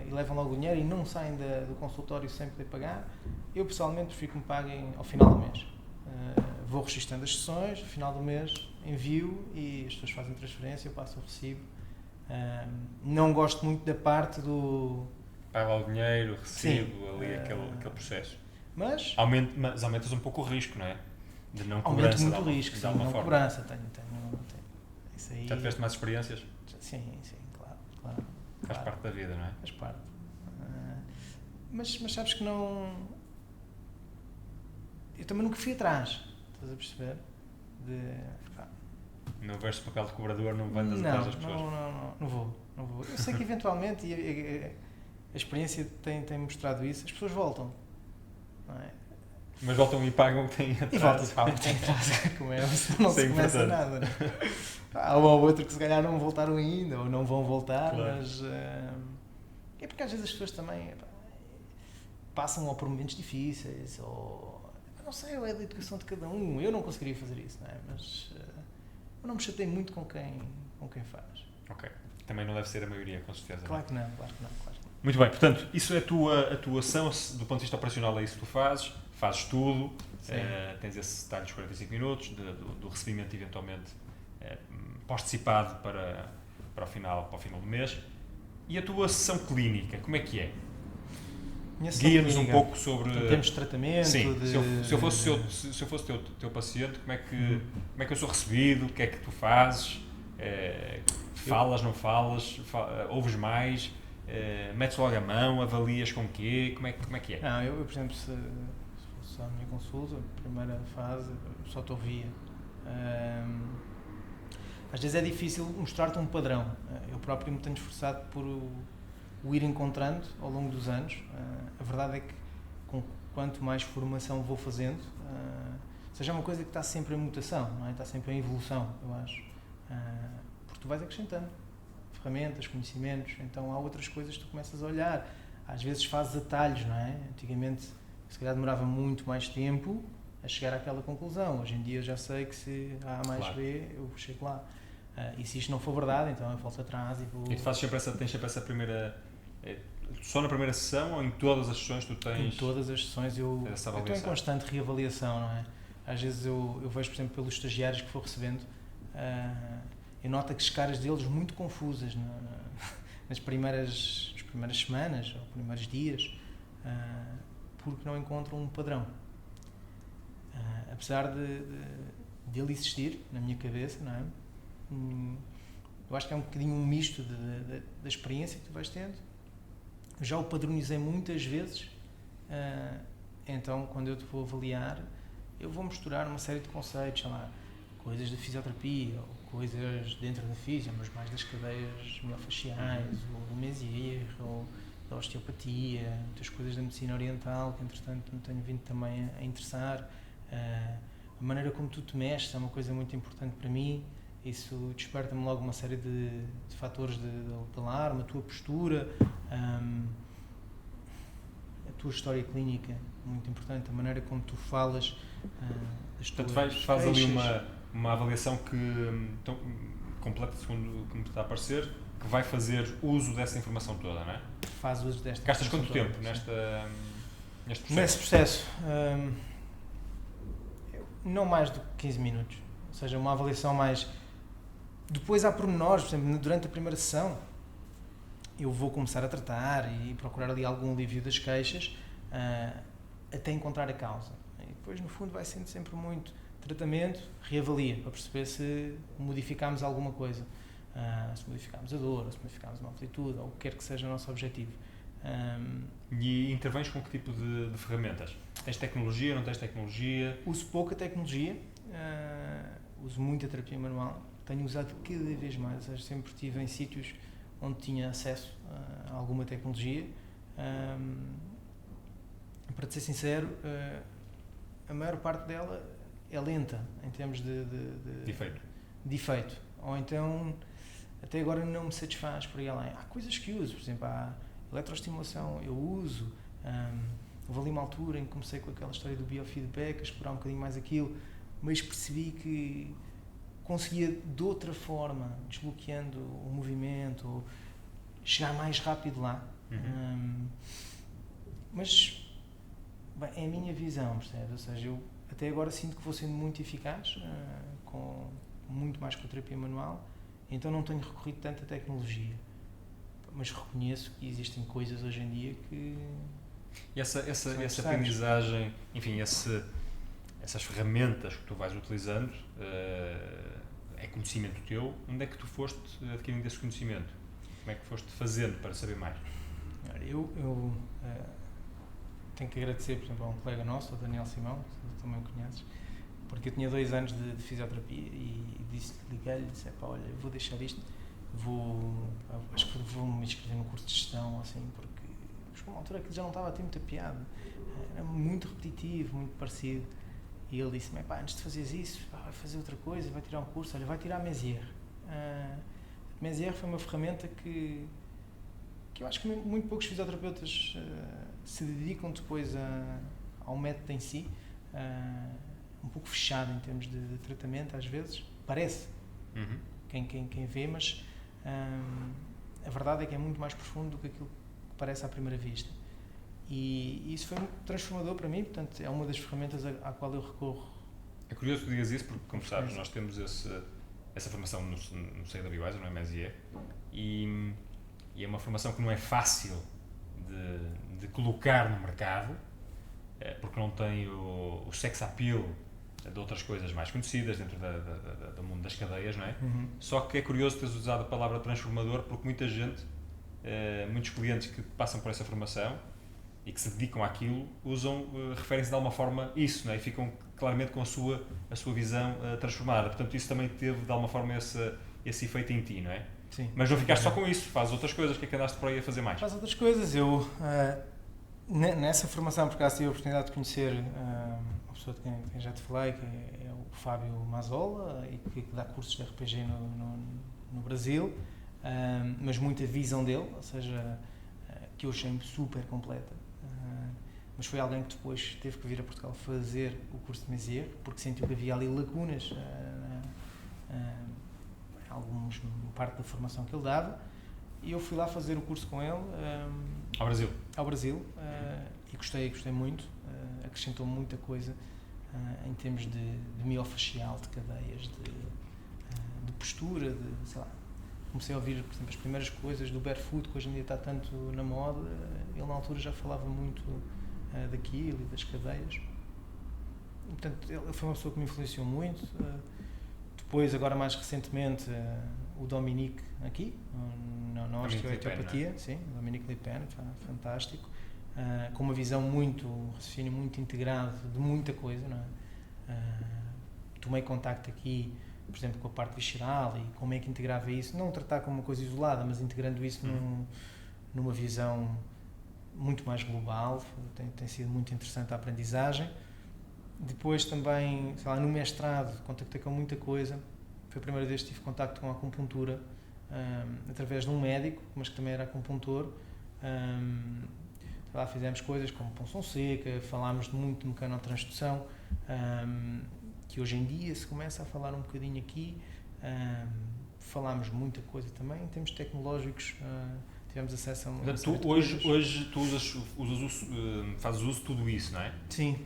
Speaker 2: E levam logo o dinheiro e não saem do consultório sem poder pagar. Eu pessoalmente prefiro que me paguem ao final do mês. Vou registrando as sessões, ao final do mês envio e as pessoas fazem transferência, eu passo o recibo. Não gosto muito da parte do...
Speaker 1: Paga lá o dinheiro, recibo,
Speaker 2: sim,
Speaker 1: ali aquele processo.
Speaker 2: Mas
Speaker 1: aumentas um pouco o risco, não é? De não
Speaker 2: aumento
Speaker 1: cobrança.
Speaker 2: muito o risco, sim, não cobrança. Tenho isso aí...
Speaker 1: Já tiveste mais experiências?
Speaker 2: Sim, claro.
Speaker 1: Faz parte da vida, não é?
Speaker 2: Faz parte. Mas sabes que não... Eu também nunca fui atrás, estás a perceber?
Speaker 1: Não vestes o papel de cobrador, não vendas atrás das pessoas?
Speaker 2: Não vou. Eu sei que eventualmente, e a experiência tem mostrado isso, as pessoas voltam, não é?
Speaker 1: Mas voltam e pagam o que têm atrás.
Speaker 2: E voltam e pagam o que têm atrás, como é, não se começa nada, não é? Há um ou outro que se calhar não voltaram ainda, ou não vão voltar, claro. Mas... é porque às vezes as pessoas também passam ou por momentos difíceis, ou... Não sei, é da educação de cada um. Eu não conseguiria fazer isso, não é? Mas eu não me chatei muito com quem faz.
Speaker 1: Ok. Também não deve ser a maioria, com certeza.
Speaker 2: Claro que não.
Speaker 1: Muito bem, portanto, isso é a tua ação, do ponto de vista operacional, é isso que tu fazes tudo, tens esse detalhe dos 45 minutos, do recebimento eventualmente postecipado para o final do mês. E a tua sessão clínica, como é que é? Guia-nos um pouco sobre...
Speaker 2: Em termos de tratamento...
Speaker 1: Sim, se eu fosse teu paciente, como é que eu sou recebido, o que é que tu fazes, falas, não falas, ouves mais, metes logo a mão, avalias com quê, como é que é?
Speaker 2: Não, eu por exemplo, se fosse a minha consulta, primeira fase, só te ouvia. Às vezes é difícil mostrar-te um padrão. Eu próprio me tenho esforçado por o ir encontrando ao longo dos anos. A verdade é que quanto mais formação vou fazendo, seja uma coisa que está sempre em mutação, não é? Está sempre em evolução, eu acho. Porque tu vais acrescentando ferramentas, conhecimentos, então há outras coisas que tu começas a olhar. Às vezes fazes atalhos, não é? Antigamente, se calhar demorava muito mais tempo a chegar àquela conclusão. Hoje em dia eu já sei que se A mais claro. B, eu chego lá. E se isto não for verdade, então eu volto atrás e vou...
Speaker 1: E tu tens sempre essa primeira... Só na primeira sessão ou em todas as sessões tu tens...
Speaker 2: Em todas as sessões eu estou em constante reavaliação, não é? Às vezes eu vejo, por exemplo, pelos estagiários que vou recebendo, eu noto que as caras deles muito confusas nas primeiras semanas ou primeiros dias, porque não encontram um padrão. Apesar de ele existir na minha cabeça, não é? Eu acho que é um bocadinho um misto da experiência que tu vais tendo. Eu já o padronizei muitas vezes, então quando eu te vou avaliar, eu vou misturar uma série de conceitos, sei lá, coisas da fisioterapia, ou coisas dentro da fisio, mas mais das cadeias miofasciais, ou do Mesier, ou da osteopatia, muitas coisas da medicina oriental, que entretanto me tenho vindo também a interessar. A maneira como tu te mexes é uma coisa muito importante para mim. Isso desperta-me logo uma série de fatores de alarme, a tua postura, a tua história clínica, muito importante, a maneira como tu falas, as tuas
Speaker 1: Portanto, faz ali uma avaliação que então, completa, segundo como está a parecer, que vai fazer uso dessa informação toda, não é?
Speaker 2: Faz uso desta
Speaker 1: Gastas
Speaker 2: informação
Speaker 1: quanto tempo
Speaker 2: toda,
Speaker 1: neste processo?
Speaker 2: Nesse processo, não mais do que 15 minutos. Ou seja, uma avaliação mais... Depois há pormenores, por exemplo, durante a primeira sessão, eu vou começar a tratar e procurar ali algum alívio das queixas, até encontrar a causa. E depois, no fundo, vai sendo sempre muito tratamento, reavalia, para perceber se modificamos alguma coisa. Se modificamos a dor, ou se modificamos uma amplitude, ou o que quer que seja o nosso objetivo.
Speaker 1: E intervens com que tipo de ferramentas? Tens tecnologia, não tens tecnologia?
Speaker 2: Uso pouca tecnologia, uso muita terapia manual, tenho usado cada vez mais, ou seja, sempre estive em sítios onde tinha acesso a alguma tecnologia. Para te ser sincero, a maior parte dela é lenta em termos de efeito. Ou então, até agora não me satisfaz por aí além. Há coisas que uso, por exemplo, há eletroestimulação, eu uso. Houve ali uma altura em que comecei com aquela história do biofeedback, a explorar um bocadinho mais aquilo, mas percebi que conseguia de outra forma, desbloqueando o movimento, ou chegar mais rápido lá. Mas bem, é a minha visão, percebes? Ou seja, eu até agora sinto que vou sendo muito eficaz, muito mais com a terapia manual, então não tenho recorrido tanto à tecnologia. Mas reconheço que existem coisas hoje em dia que...
Speaker 1: E essa aprendizagem, enfim, essas ferramentas que tu vais utilizando, é conhecimento teu. Onde é que tu foste adquirindo esse conhecimento? Como é que foste fazendo para saber mais?
Speaker 2: Eu tenho que agradecer, por exemplo, a um colega nosso, o Daniel Simão, que tu também o conheces, porque eu tinha 2 anos de fisioterapia e liguei-lhe e disse, olha, eu vou deixar isto, acho que vou me inscrever no curso de gestão, assim, porque uma altura aquilo já não estava a ter muita piada, era muito repetitivo, muito parecido. E ele disse-me, antes de fazeres isso, vai fazer outra coisa, vai tirar um curso, olha, vai tirar a Mézières. A Mézières foi uma ferramenta que eu acho que muito poucos fisioterapeutas se dedicam depois ao método em si, um pouco fechado em termos de tratamento, às vezes, parece, quem vê, mas a verdade é que é muito mais profundo do que aquilo que parece à primeira vista. E isso foi muito transformador para mim, portanto, é uma das ferramentas à qual eu recorro.
Speaker 1: É curioso que digas isso, porque, como sabes, nós temos essa formação no seio da Bioisa, no Mézières, e é uma formação que não é fácil de colocar no mercado, porque não tem o sex appeal de outras coisas mais conhecidas dentro do mundo das cadeias, não é? Só que é curioso teres usado a palavra transformador, porque muita gente, muitos clientes que passam por essa formação e que se dedicam àquilo, referem-se de alguma forma isso, não é? E ficam claramente com a sua visão transformada. Portanto, isso também teve de alguma forma esse efeito em ti, não é?
Speaker 2: Sim.
Speaker 1: Mas não ficaste só com isso, fazes outras coisas. O que é que andaste por aí a fazer mais?
Speaker 2: Faz outras coisas. Eu, nessa formação, por acaso tive a oportunidade de conhecer uma pessoa de quem já te falei, que é o Fábio Mazola, e que dá cursos de RPG no Brasil, mas muita visão dele, ou seja, que eu achei super completa. Mas foi alguém que depois teve que vir a Portugal fazer o curso de Mézières, porque sentiu que havia ali lacunas parte da formação que ele dava, e eu fui lá fazer o curso com ele ao Brasil e gostei muito, acrescentou muita coisa em termos de miofascial, de cadeias, de postura, sei lá. Comecei a ouvir, por exemplo, as primeiras coisas do barefoot, que hoje em dia está tanto na moda. Ele na altura já falava muito daquilo e das cadeias. Portanto, ele foi uma pessoa que me influenciou muito. Depois, agora mais recentemente, o Dominique aqui, na osteopatia, sim, o Dominique Lipen, fantástico, com uma visão um raciocínio muito integrado de muita coisa, não é? Tomei contacto aqui, por exemplo, com a parte visceral e como é que integrava isso, não tratar como uma coisa isolada, mas integrando isso numa visão muito mais global. Tem sido muito interessante a aprendizagem. Depois também, sei lá, no mestrado, contactei com muita coisa. Foi a primeira vez que tive contacto com a acupuntura, através de um médico, mas que também era acupuntor. Lá fizemos coisas como punção seca, falámos muito de mecanotransdução, que hoje em dia se começa a falar um bocadinho aqui. Falámos muita coisa também em termos tecnológicos, tivemos acesso a uma
Speaker 1: Portanto,
Speaker 2: série de
Speaker 1: hoje tu fazes uso de tudo isso, não é?
Speaker 2: Sim.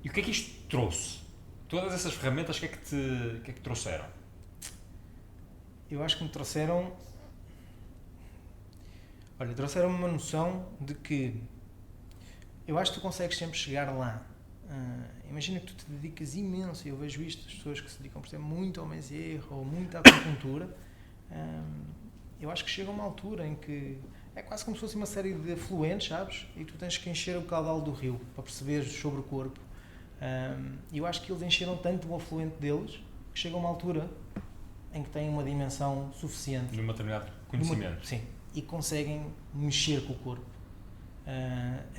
Speaker 1: E o que é que isto trouxe? Todas essas ferramentas, o que é que trouxeram?
Speaker 2: Eu acho que me trouxeram... Olha, trouxeram-me uma noção de que eu acho que tu consegues sempre chegar lá. Imagina que tu te dedicas imenso, e eu vejo isto, as pessoas que se dedicam, por exemplo, muito ao Mézières ou muito à acupuntura, eu acho que chega a uma altura em que é quase como se fosse uma série de afluentes, sabes? E tu tens que encher o caudal do rio para perceberes sobre o corpo. E eu acho que eles encheram tanto o afluente deles que chega a uma altura em que têm uma dimensão suficiente.
Speaker 1: De um determinado conhecimento.
Speaker 2: Sim. E conseguem mexer com o corpo.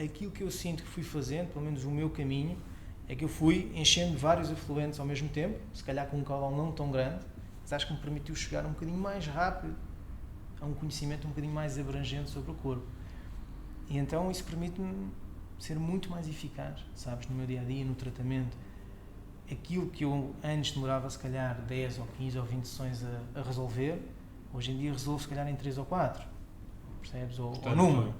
Speaker 2: Aquilo que eu sinto que fui fazendo, pelo menos o meu caminho, é que eu fui enchendo vários afluentes ao mesmo tempo, se calhar com um caudal não tão grande, mas acho que me permitiu chegar um bocadinho mais rápido a um conhecimento um bocadinho mais abrangente sobre o corpo. E então isso permite-me ser muito mais eficaz, sabes, no meu dia-a-dia, no tratamento. Aquilo que eu antes demorava se calhar 10 ou 15 ou 20 sessões a resolver, hoje em dia resolvo se calhar em 3 ou 4, percebes?
Speaker 1: Portanto,
Speaker 2: ou numa.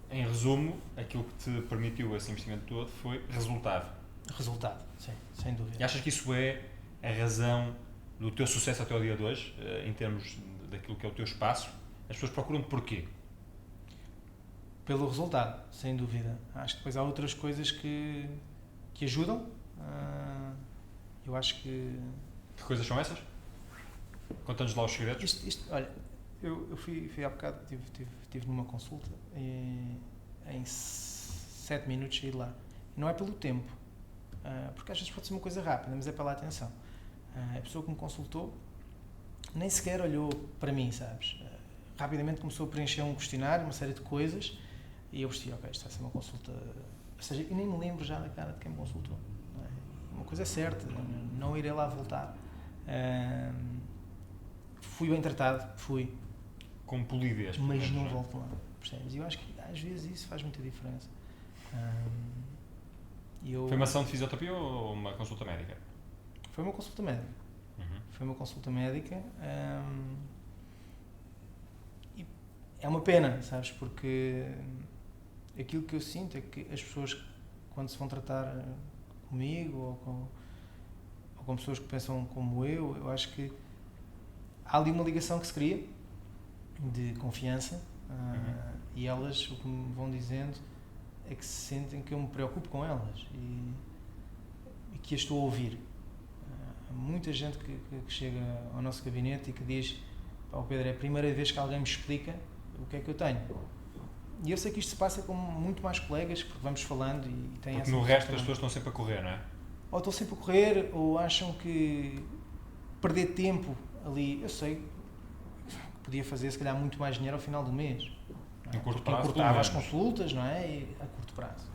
Speaker 1: Em resumo, aquilo que te permitiu esse investimento todo foi resultado.
Speaker 2: Resultado, sim, sem dúvida.
Speaker 1: E achas que isso é a razão do teu sucesso até ao dia de hoje, em termos daquilo que é o teu espaço? As pessoas procuram-te porquê?
Speaker 2: Pelo resultado, sem dúvida. Acho que depois há outras coisas que ajudam. Eu acho que...
Speaker 1: Que coisas são essas? Conta-nos lá os segredos.
Speaker 2: Olha, eu fui há bocado, estive numa consulta e em 7 minutos saí de lá. E não é pelo tempo, porque às vezes pode ser uma coisa rápida, mas é pela atenção. A pessoa que me consultou nem sequer olhou para mim, sabes? Rapidamente começou a preencher um questionário, uma série de coisas, e eu percebi, ok, isto vai ser uma consulta... Ou seja, eu nem me lembro já da cara de quem me consultou. Uma coisa é certa, não irei lá voltar. Fui bem tratado, fui.
Speaker 1: Com polidez.
Speaker 2: Mas não volto lá, percebes? E eu acho que às vezes isso faz muita diferença.
Speaker 1: Foi uma ação de fisioterapia ou uma consulta médica?
Speaker 2: Foi uma consulta médica. Foi uma consulta médica. E é uma pena, sabes? Porque aquilo que eu sinto é que as pessoas, quando se vão tratar comigo ou com pessoas que pensam como eu acho que há ali uma ligação que se cria de confiança, e elas o que me vão dizendo é que se sentem que eu me preocupo com elas e que as estou a ouvir. Há muita gente que chega ao nosso gabinete e que diz: "Pá, Pedro, é a primeira vez que alguém me explica o que é que eu tenho." E eu sei que isto se passa com muito mais colegas, porque vamos falando e tem
Speaker 1: porque
Speaker 2: essa...
Speaker 1: no resto as pessoas estão sempre a correr, não é?
Speaker 2: Ou estão sempre a correr, ou acham que perder tempo ali... Eu sei que podia fazer, se calhar, muito mais dinheiro ao final do mês.
Speaker 1: Em curto
Speaker 2: Porque
Speaker 1: prazo,
Speaker 2: encurtava as consultas, não é? E a curto prazo.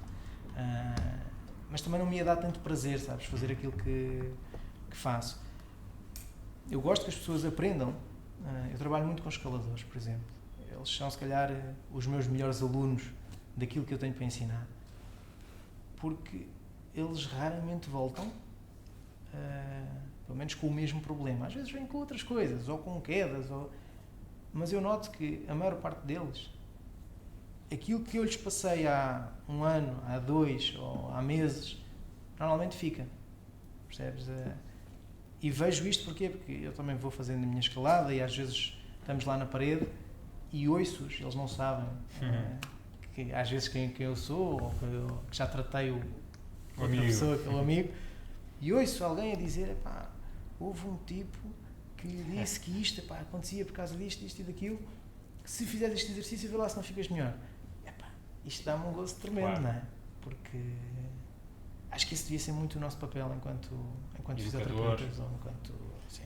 Speaker 2: Mas também não me ia dar tanto prazer, sabes? Fazer aquilo que faço. Eu gosto que as pessoas aprendam. Eu trabalho muito com escaladores, por exemplo. Eles são, se calhar, os meus melhores alunos daquilo que eu tenho para ensinar. Porque eles raramente voltam, pelo menos com o mesmo problema. Às vezes vêm com outras coisas, ou com quedas, mas eu noto que a maior parte deles, aquilo que eu lhes passei há 1 ano, há 2 ou há meses, normalmente fica. Percebes? E vejo isto porquê? Porque eu também vou fazendo a minha escalada e às vezes estamos lá na parede e ouço-os, eles não sabem que às vezes quem eu sou, ou que já tratei outra pessoa, aquele amigo, e ouço alguém a dizer: "Epá, houve um tipo que disse que isto, epá, acontecia por causa disto, isto e daquilo, que se fizeres este exercício, vê lá se não ficas melhor." Epá, isto dá-me um gosto tremendo, claro. Não é? Porque acho que esse devia ser muito o nosso papel enquanto fisioterapeutas ou enquanto... Sim.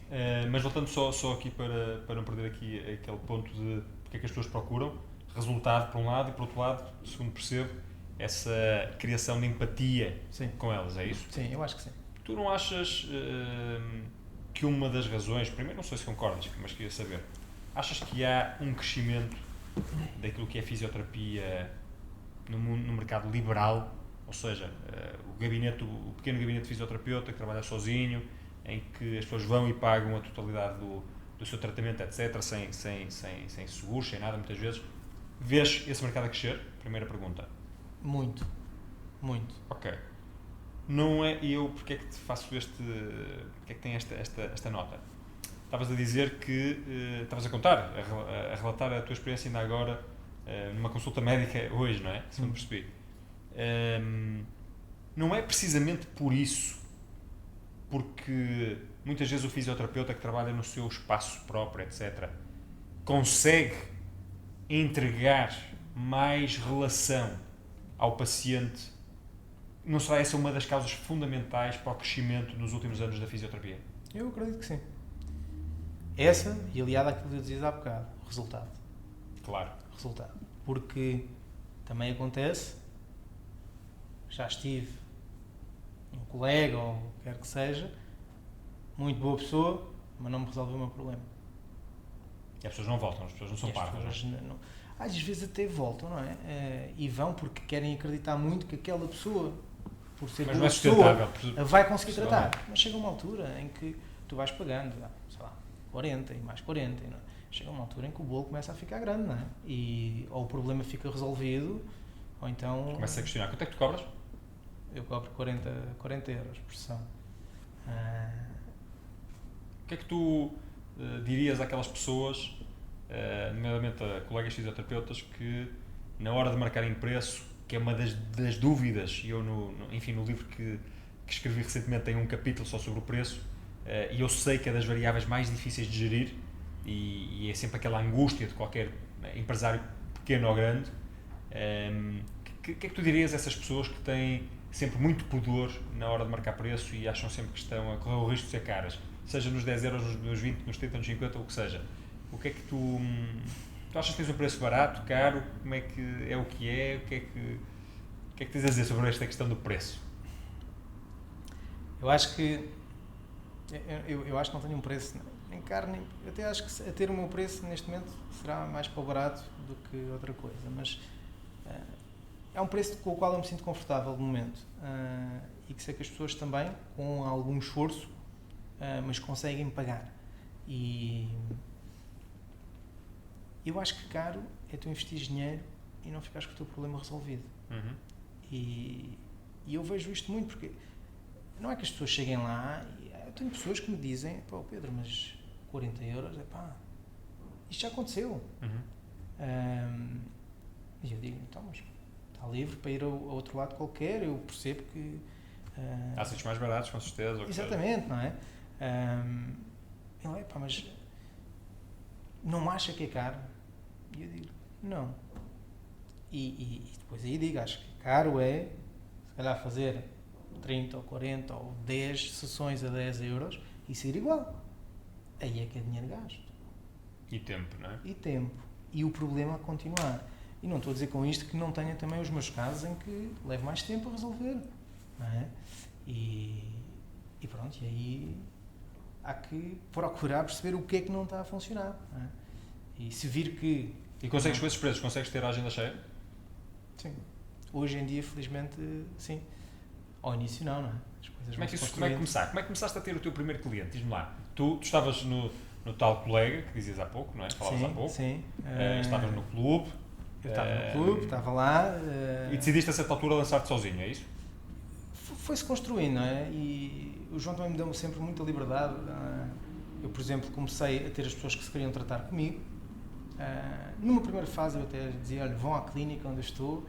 Speaker 1: Mas voltando só aqui para não perder aqui aquele ponto de porque é que as pessoas procuram resultado por um lado e por outro lado, segundo percebo, essa criação de empatia com elas, é isso?
Speaker 2: Sim, eu acho que sim.
Speaker 1: Tu não achas que uma das razões, primeiro não sei se concordas, mas queria saber, achas que há um crescimento daquilo que é fisioterapia no mercado liberal ou seja, o pequeno gabinete de fisioterapeuta que trabalha sozinho, em que as pessoas vão e pagam a totalidade do seu tratamento, etc., sem seguros, sem nada, muitas vezes. Vês esse mercado a crescer? Primeira pergunta.
Speaker 2: Muito. Muito.
Speaker 1: Ok. Não é eu, porque é que te faço porque é que tem esta nota? Estavas a dizer que, estavas a contar, a relatar a tua experiência ainda agora numa consulta médica hoje, não é? Segundo percebi. Não é precisamente por isso, porque muitas vezes o fisioterapeuta que trabalha no seu espaço próprio, etc., consegue entregar mais relação ao paciente. Não será essa uma das causas fundamentais para o crescimento nos últimos anos da fisioterapia?
Speaker 2: Eu acredito que sim. Essa, e aliada àquilo que eu dizia há bocado, resultado.
Speaker 1: Claro.
Speaker 2: Resultado. Porque também acontece, já estive um colega ou o que quer que seja, muito boa pessoa, mas não me resolveu o meu problema.
Speaker 1: E as pessoas não voltam, as pessoas não são parvas.
Speaker 2: Às vezes até voltam, não é? E vão porque querem acreditar muito que aquela pessoa, por ser boa pessoa, vai conseguir tratar. Mas chega uma altura em que tu vais pagando, sei lá, 40 e mais 40. Não é? Chega uma altura em que o bolo começa a ficar grande, não é? E ou o problema fica resolvido, ou então...
Speaker 1: Começa a questionar. Quanto é que tu cobras?
Speaker 2: Eu cobro 40 euros por sessão.
Speaker 1: O que é que tu dirias àquelas pessoas, nomeadamente a colegas fisioterapeutas, que na hora de marcarem preço, que é uma das dúvidas, e eu no livro que escrevi recentemente tem um capítulo só sobre o preço, e eu sei que é das variáveis mais difíceis de gerir, e é sempre aquela angústia de qualquer empresário pequeno ou grande. O que é que tu dirias a essas pessoas que têm sempre muito pudor na hora de marcar preço e acham sempre que estão a correr o risco de ser caras, seja nos 10 euros, nos 20, nos 30, nos 50, ou o que seja? O que é que tu achas que tens um preço barato, caro? Como é que é o que é? O que é que tens a dizer sobre esta questão do preço?
Speaker 2: Eu acho que não tenho um preço nem caro, nem... Eu até acho que a ter o meu preço neste momento será mais para o barato do que outra coisa, mas é um preço com o qual eu me sinto confortável de momento, e que sei que as pessoas também, com algum esforço, mas conseguem pagar. E eu acho que caro é tu investir dinheiro e não ficares com o teu problema resolvido.
Speaker 1: Uhum.
Speaker 2: E eu vejo isto muito porque não é que as pessoas cheguem lá e eu tenho pessoas que me dizem, pá, Pedro, mas 40 euros, isto já aconteceu.
Speaker 1: Uhum.
Speaker 2: E eu digo, então, mas está livre para ir ao outro lado qualquer, eu percebo que...
Speaker 1: Há sítios mais baratos, com certeza.
Speaker 2: Exatamente, não é? Ele mas não acha que é caro? E eu digo, não. E depois aí digo, acho que caro é, se calhar, fazer 30 ou 40 ou 10 sessões a 10 euros e ser igual. Aí é que é dinheiro gasto.
Speaker 1: E tempo, não é?
Speaker 2: E tempo. E o problema a continuar. E não estou a dizer com isto que não tenha também os meus casos em que leve mais tempo a resolver. Não é? E pronto, e aí há que procurar perceber o que é que não está a funcionar. Não é? E se vir que...
Speaker 1: E consegues com esses preços? Consegues ter a agenda cheia?
Speaker 2: Sim. Hoje em dia, felizmente, sim. Ao início não é? As coisas
Speaker 1: Como é que começaste? Como é que começaste a ter o teu primeiro cliente? Diz-me lá. Tu estavas no tal colega que dizias há pouco, não é? Falavas há pouco.
Speaker 2: Sim.
Speaker 1: Estavas no clube.
Speaker 2: Eu estava no clube, estava lá.
Speaker 1: E decidiste a certa altura lançar-te sozinho, é isso?
Speaker 2: Foi-se construindo, não é? E o João também me deu sempre muita liberdade. Eu, por exemplo, comecei a ter as pessoas que se queriam tratar comigo. Numa primeira fase eu até dizia, olha, vão à clínica onde eu estou.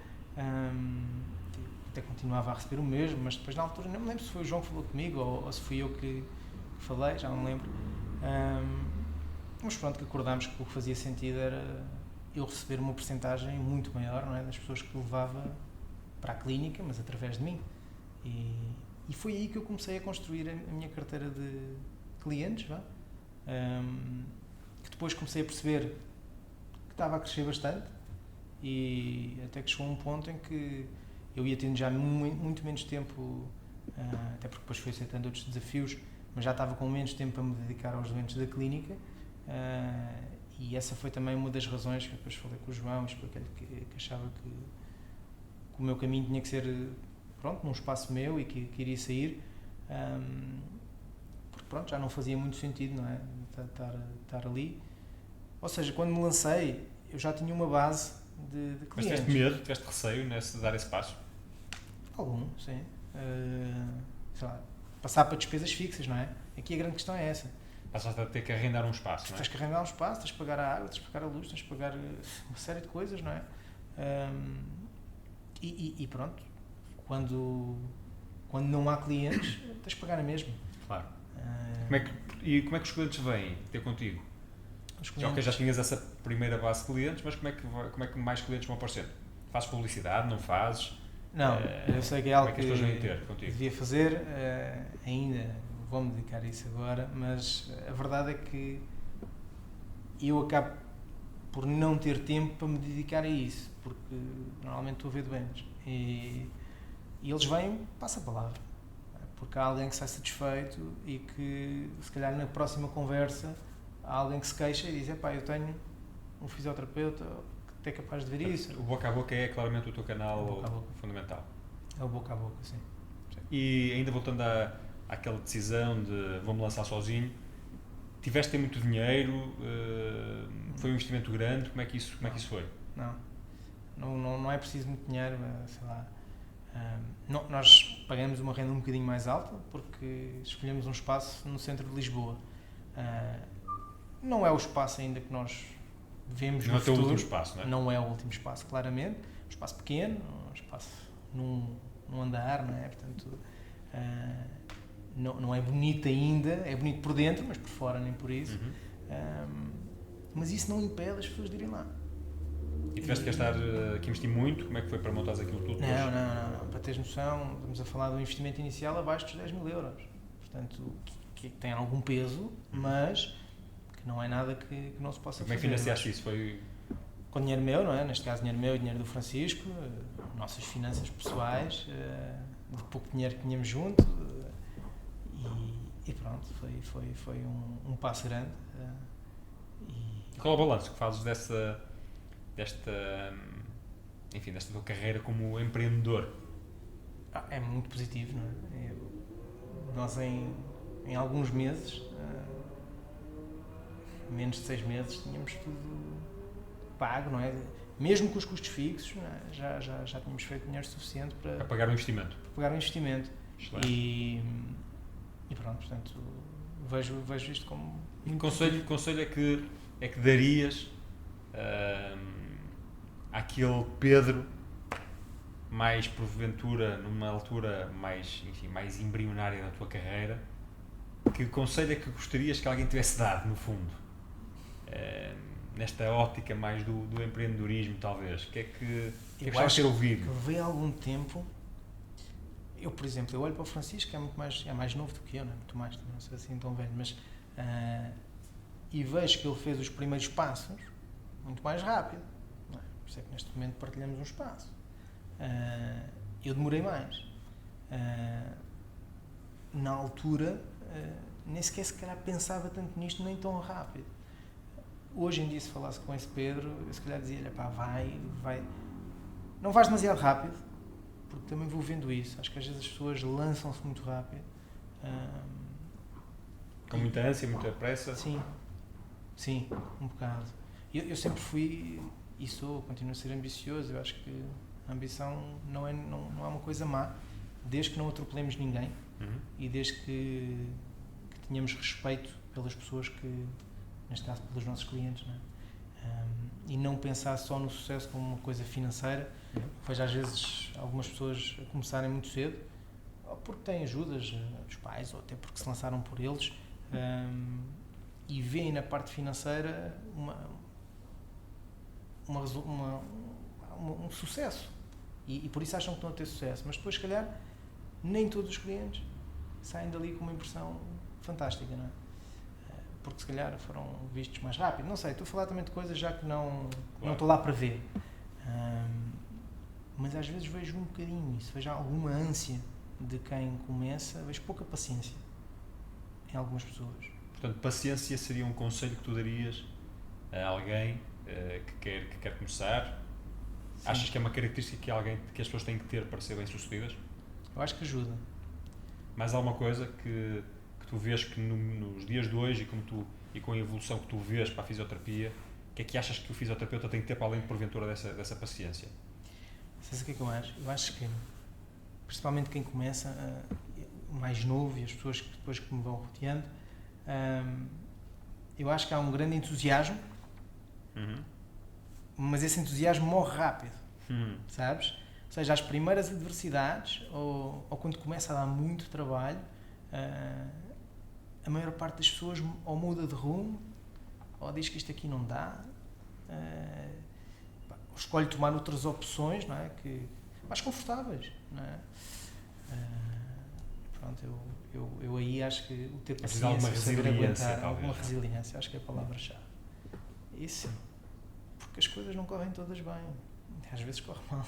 Speaker 2: Até continuava a receber o mesmo, mas depois na altura, não me lembro se foi o João que falou comigo ou se fui eu que falei, já não me lembro. Mas pronto, que acordámos que o que fazia sentido era eu receber uma porcentagem muito maior, não é, das pessoas que levava para a clínica, mas através de mim. E foi aí que eu comecei a construir a minha carteira de clientes, que depois comecei a perceber que estava a crescer bastante e até que chegou a um ponto em que eu ia tendo já muito menos tempo, até porque depois fui aceitando outros desafios, mas já estava com menos tempo para me dedicar aos doentes da clínica, e essa foi também uma das razões que eu depois falei com o João, expliquei-lhe que achava que o meu caminho tinha que ser pronto, num espaço meu e que iria sair, porque pronto, já não fazia muito sentido, não é? Estar ali. Ou seja, quando me lancei, eu já tinha uma base de
Speaker 1: Mas
Speaker 2: clientes.
Speaker 1: tiveste medo, tiveste receio de dar esse passo?
Speaker 2: Algum, sim. Sei lá, passar para despesas fixas, não é? Aqui a grande questão é essa.
Speaker 1: Passaste a ter que arrendar um espaço, não é?
Speaker 2: Tens que arrendar um espaço, tens que pagar a água, tens que pagar a luz, tens que pagar uma série de coisas, não é? E pronto, quando não há clientes, tens que pagar a mesma.
Speaker 1: Claro. Como é que os clientes vêm ter contigo? Já tinhas essa primeira base de clientes, mas como é que mais clientes vão aparecendo? Fazes publicidade, não fazes?
Speaker 2: Não, eu sei que é algo
Speaker 1: como é que as pessoas vêm ter contigo?
Speaker 2: devia fazer, ainda vou-me dedicar a isso agora, mas a verdade é que eu acabo por não ter tempo para me dedicar a isso, porque normalmente estou a ver doentes e eles vêm, passa a palavra, porque há alguém que sai satisfeito e que se calhar na próxima conversa há alguém que se queixa e diz, epá, eu tenho um fisioterapeuta que é capaz de ver isso.
Speaker 1: O boca a boca é claramente o teu canal fundamental.
Speaker 2: É o boca a boca, sim.
Speaker 1: E ainda voltando àquela decisão de vou-me lançar sozinho, tiveste de ter muito dinheiro, foi um investimento grande, como é que isso foi?
Speaker 2: Não é preciso muito dinheiro, sei lá. Nós pagamos uma renda um bocadinho mais alta porque escolhemos um espaço no centro de Lisboa. Não é o espaço ainda que nós vemos no futuro.
Speaker 1: Não é o último espaço, não é?
Speaker 2: Não é o último espaço, claramente. Um espaço pequeno, um espaço num andar, não é? Portanto, não é bonito ainda, é bonito por dentro, mas por fora nem por isso. Mas isso não impede as pessoas de irem lá.
Speaker 1: E tiveste que investir muito? Como é que foi para montares aquilo tudo?
Speaker 2: Não. Para teres noção, estamos a falar de um investimento inicial abaixo dos 10 mil euros. Portanto, que tem algum peso, mas que não é nada que não se possa fazer.
Speaker 1: Como é que financiaste isso? Foi
Speaker 2: com dinheiro meu, não é? Neste caso, dinheiro meu e dinheiro do Francisco, nossas finanças pessoais, de pouco dinheiro que tínhamos junto, e pronto, foi um passo grande.
Speaker 1: Qual é o balanço que fazes desta tua carreira como empreendedor?
Speaker 2: É muito positivo, não é? Nós em alguns meses, menos de 6 meses, tínhamos tudo pago, não é? Mesmo com os custos fixos, é? já tínhamos feito dinheiro suficiente para
Speaker 1: pagar o investimento.
Speaker 2: E pronto, portanto, vejo isto como...
Speaker 1: E que conselho é que darias àquele Pedro, mais porventura, numa altura mais embrionária da tua carreira, que conselho é que gostarias que alguém tivesse dado, no fundo? Nesta ótica mais do empreendedorismo, talvez. O que é que gostavas de ter ouvido?
Speaker 2: Que veio há algum tempo. Eu, por exemplo, olho para o Francisco, que é mais novo do que eu, não é? Muito mais, não sei assim tão velho, mas e vejo que ele fez os primeiros passos muito mais rápido. Não é? Por isso é que neste momento partilhamos um espaço. Eu demorei mais. Na altura, nem sequer se calhar pensava tanto nisto, nem tão rápido. Hoje em dia, se falasse com esse Pedro, eu se calhar dizia-lhe, pá, vai. Não vais demasiado rápido, porque também vou vendo isso. Acho que às vezes as pessoas lançam-se muito rápido.
Speaker 1: Com muita ânsia, muita pressa?
Speaker 2: Sim, um bocado. Eu sempre fui, e continuo a ser ambicioso. Eu acho que a ambição não é uma coisa má, desde que não atropelemos ninguém e desde que tenhamos respeito pelas pessoas que, neste caso, pelos nossos clientes, não é? E não pensar só no sucesso como uma coisa financeira. Vejo às vezes algumas pessoas a começarem muito cedo, ou porque têm ajudas dos pais, ou até porque se lançaram por eles, e veem na parte financeira um sucesso. E por isso acham que estão a ter sucesso. Mas depois, se calhar, nem todos os clientes saem dali com uma impressão fantástica, não é? Porque se calhar foram vistos mais rápido. Não sei, estou a falar também de coisas já que não estou lá para ver. Mas às vezes vejo um bocadinho isso, vejo alguma ânsia de quem começa, vejo pouca paciência em algumas pessoas.
Speaker 1: Portanto, paciência seria um conselho que tu darias a alguém que quer começar? Sim. Achas que é uma característica que as pessoas têm que ter para ser bem-sucedidas?
Speaker 2: Eu acho que ajuda.
Speaker 1: Mais alguma coisa que tu vês que nos dias de hoje e com a evolução que tu vês para a fisioterapia, o que é que achas que o fisioterapeuta tem que ter para além de porventura dessa paciência?
Speaker 2: Sabes o que é que eu acho? Eu acho que, principalmente quem começa, mais novo, e as pessoas que depois que me vão rodeando, eu acho que há um grande entusiasmo, mas esse entusiasmo morre rápido, sabes? Ou seja, as primeiras adversidades, ou quando começa a dar muito trabalho, a maior parte das pessoas ou muda de rumo, ou diz que isto aqui não dá, ou escolhe tomar outras opções, não é? Que, mais confortáveis, não é? Pronto, eu aí acho que o ter paciência,
Speaker 1: alguma
Speaker 2: saber
Speaker 1: resiliência,
Speaker 2: aguentar,
Speaker 1: talvez,
Speaker 2: alguma
Speaker 1: não é?
Speaker 2: resiliência, acho que é a palavra-chave. Isso sim, porque as coisas não correm todas bem, às vezes corre mal.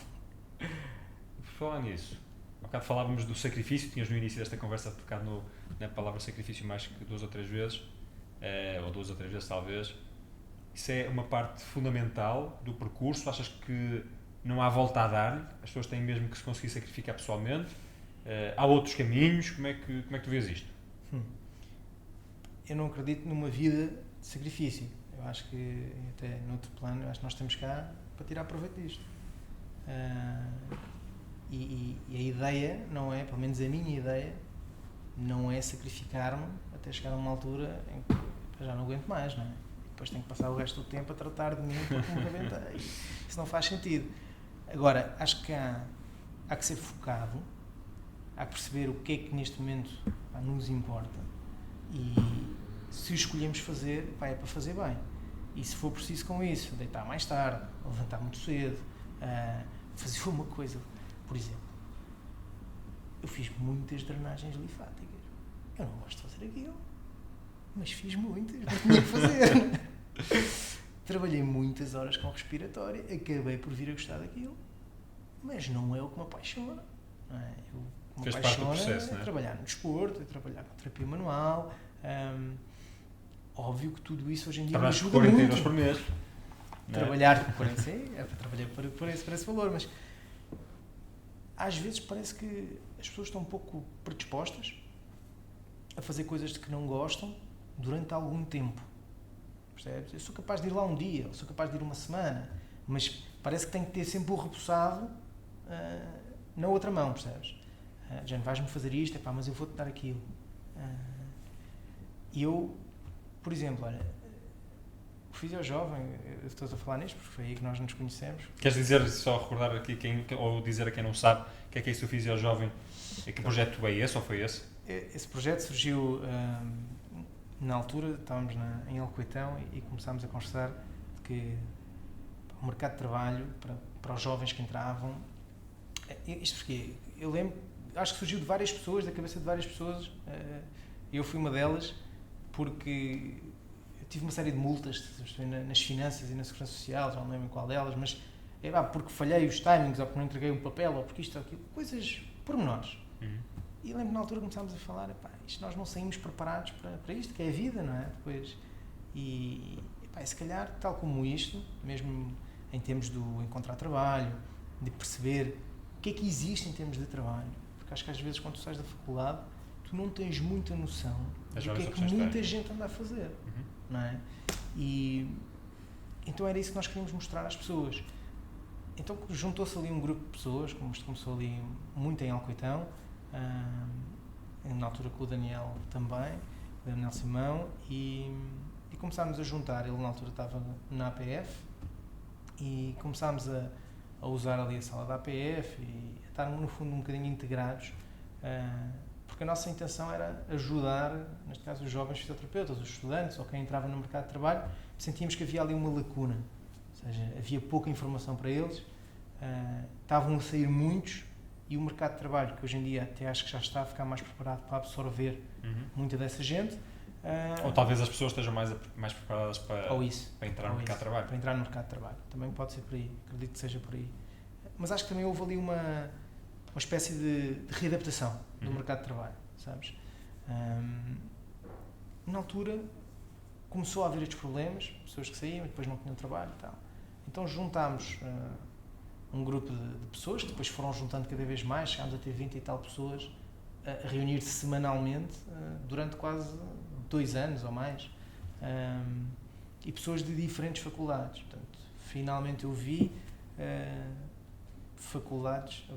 Speaker 1: Por falar nisso, há bocado falávamos do sacrifício, tinhas no início desta conversa tocado na palavra sacrifício mais que 2 ou 3 vezes, ou 2 ou 3 vezes talvez. Isso é uma parte fundamental do percurso? Achas que não há volta a dar? As pessoas têm mesmo que se conseguir sacrificar pessoalmente? Há outros caminhos? Como é que tu vês isto?
Speaker 2: Eu não acredito numa vida de sacrifício. Eu acho que, até noutro plano, eu acho que nós estamos cá para tirar proveito disto. E a ideia não é, pelo menos a minha ideia, não é sacrificar-me até chegar a uma altura em que eu já não aguento mais, não é? E depois tenho que passar o resto do tempo a tratar de mim porque me rebentei. Isso não faz sentido. Agora, acho que há que ser focado, há que perceber o que é que neste momento nos importa e se o escolhemos fazer, é para fazer bem. E se for preciso com isso, deitar mais tarde, levantar muito cedo, fazer uma coisa. Por exemplo, eu fiz muitas drenagens linfáticas. Eu não gosto de fazer aquilo, mas fiz muitas, porque tinha que fazer. Trabalhei muitas horas com respiratória, acabei por vir a gostar daquilo, mas não é o que me apaixona. Não é? O que me apaixona
Speaker 1: processo,
Speaker 2: é trabalhar no desporto, é trabalhar com terapia manual. Óbvio que tudo isso hoje em dia me ajuda muito.
Speaker 1: 40 euros por mês.
Speaker 2: Trabalhar por esse valor, mas às vezes parece que as pessoas estão um pouco predispostas a fazer coisas de que não gostam durante algum tempo. Percebes? Eu sou capaz de ir lá um dia, eu sou capaz de ir uma semana, mas parece que tenho que ter sempre o repousado na outra mão, percebes? Já vais-me fazer isto, mas eu vou-te dar aquilo. E eu, por exemplo, olha, o Fisio Jovem, eu estou a falar nisto porque foi aí que nós nos conhecemos.
Speaker 1: Queres dizer, só recordar aqui, ou dizer a quem não sabe, o que é isso do Fisio Jovem? Que projeto é esse ou foi esse? Esse
Speaker 2: projeto surgiu, na altura, estávamos em Alcoitão e começámos a conversar de que o mercado de trabalho, para os jovens que entravam, isto porque eu lembro, acho que surgiu de várias pessoas, da cabeça de várias pessoas, eu fui uma delas, porque eu tive uma série de multas nas finanças e na segurança social, já não lembro qual delas, mas porque falhei os timings, ou porque não entreguei um papel, ou porque isto ou aquilo, coisas pormenores. E lembro na altura começámos a falar, isto nós não saímos preparados para isto, que é a vida, não é? Depois, e se calhar, tal como isto, mesmo em termos de encontrar trabalho, de perceber o que é que existe em termos de trabalho, porque acho que às vezes quando tu sais da faculdade, tu não tens muita noção do que é que muita gente anda a fazer, não é? E então era isso que nós queríamos mostrar às pessoas. Então juntou-se ali um grupo de pessoas, como isto começou ali muito em Alcoitão, na altura com o Daniel também, o Daniel Simão, e começámos a juntar. Ele na altura estava na APF e começámos a usar ali a sala da APF e a estar no fundo um bocadinho integrados, porque a nossa intenção era ajudar, neste caso os jovens fisioterapeutas, os estudantes ou quem entrava no mercado de trabalho. Sentíamos que havia ali uma lacuna, ou seja, havia pouca informação para eles, estavam a sair muitos, e o mercado de trabalho, que hoje em dia até acho que já está a ficar mais preparado para absorver muita dessa gente.
Speaker 1: Ou talvez as pessoas estejam mais preparadas para entrar no mercado de trabalho.
Speaker 2: Para entrar no mercado de trabalho. Também pode ser por aí, acredito que seja por aí. Mas acho que também houve ali uma espécie de readaptação do mercado de trabalho, sabes? Na altura começou a haver estes problemas, pessoas que saíam e depois não tinham trabalho e tal. Então juntámos um grupo de pessoas que depois foram juntando cada vez mais, chegámos a ter 20 e tal pessoas a reunir-se semanalmente durante quase 2 anos ou mais, e pessoas de diferentes faculdades. Portanto, finalmente eu vi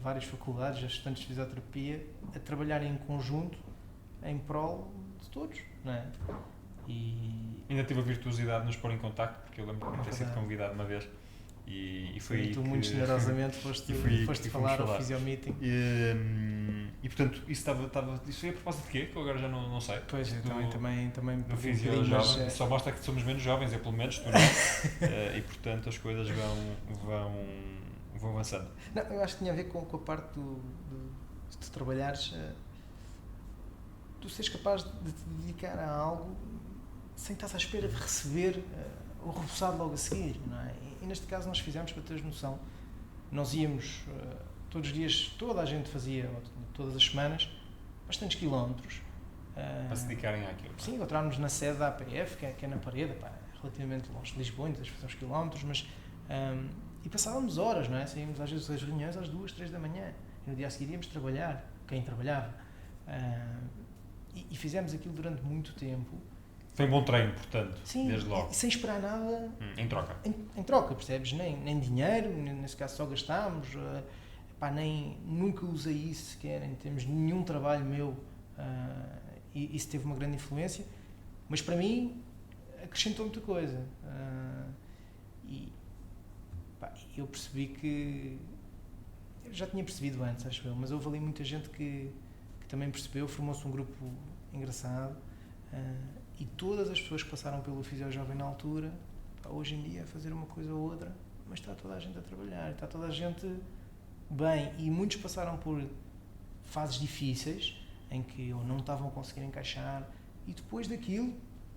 Speaker 2: várias faculdades, estudantes de fisioterapia, a trabalharem em conjunto em prol de todos, não é? E
Speaker 1: ainda tive a virtuosidade de nos pôr em contacto, porque eu lembro de ter sido convidado uma vez e foi aí
Speaker 2: tu
Speaker 1: que...
Speaker 2: muito generosamente foste falar ao Physio Meeting.
Speaker 1: E portanto, isso isso foi a propósito de quê? Que eu agora já não sei.
Speaker 2: Pois, eu também
Speaker 1: no Physio Jovem, só mostra que somos menos jovens, eu pelo menos, tu não. E portanto as coisas vão avançando.
Speaker 2: Não, eu acho que tinha a ver com a parte de trabalhares, tu seres capaz de te dedicar a algo sem estar à espera de receber o reforçado logo a seguir, não é? E neste caso nós fizemos, para teres noção, nós íamos todos os dias, toda a gente fazia, todas as semanas, bastantes quilómetros.
Speaker 1: Para se dedicarem àquilo.
Speaker 2: Sim, encontrarmos na sede da APF, que é na Parede, relativamente longe de Lisboa, ainda fazer uns quilómetros, mas e passávamos horas, não é? Saímos às vezes das reuniões às 2, 3 da manhã, e no dia a seguir íamos trabalhar, quem trabalhava. E fizemos aquilo durante muito tempo.
Speaker 1: Foi um bom treino, portanto,
Speaker 2: sim,
Speaker 1: desde logo.
Speaker 2: Sem esperar nada.
Speaker 1: Em troca.
Speaker 2: Em troca, percebes? Nem dinheiro, nesse caso só gastámos. Nunca usei isso sequer em termos de nenhum trabalho meu. E isso teve uma grande influência. Mas para mim, acrescentou muita coisa. Eu percebi que... Eu já tinha percebido antes, acho eu, mas houve ali muita gente que também percebeu. Formou-se um grupo engraçado. E todas as pessoas que passaram pelo Physio Jovem na altura, hoje em dia a fazer uma coisa ou outra, mas está toda a gente a trabalhar, está toda a gente bem, e muitos passaram por fases difíceis em que ou não estavam a conseguir encaixar, e depois daquilo,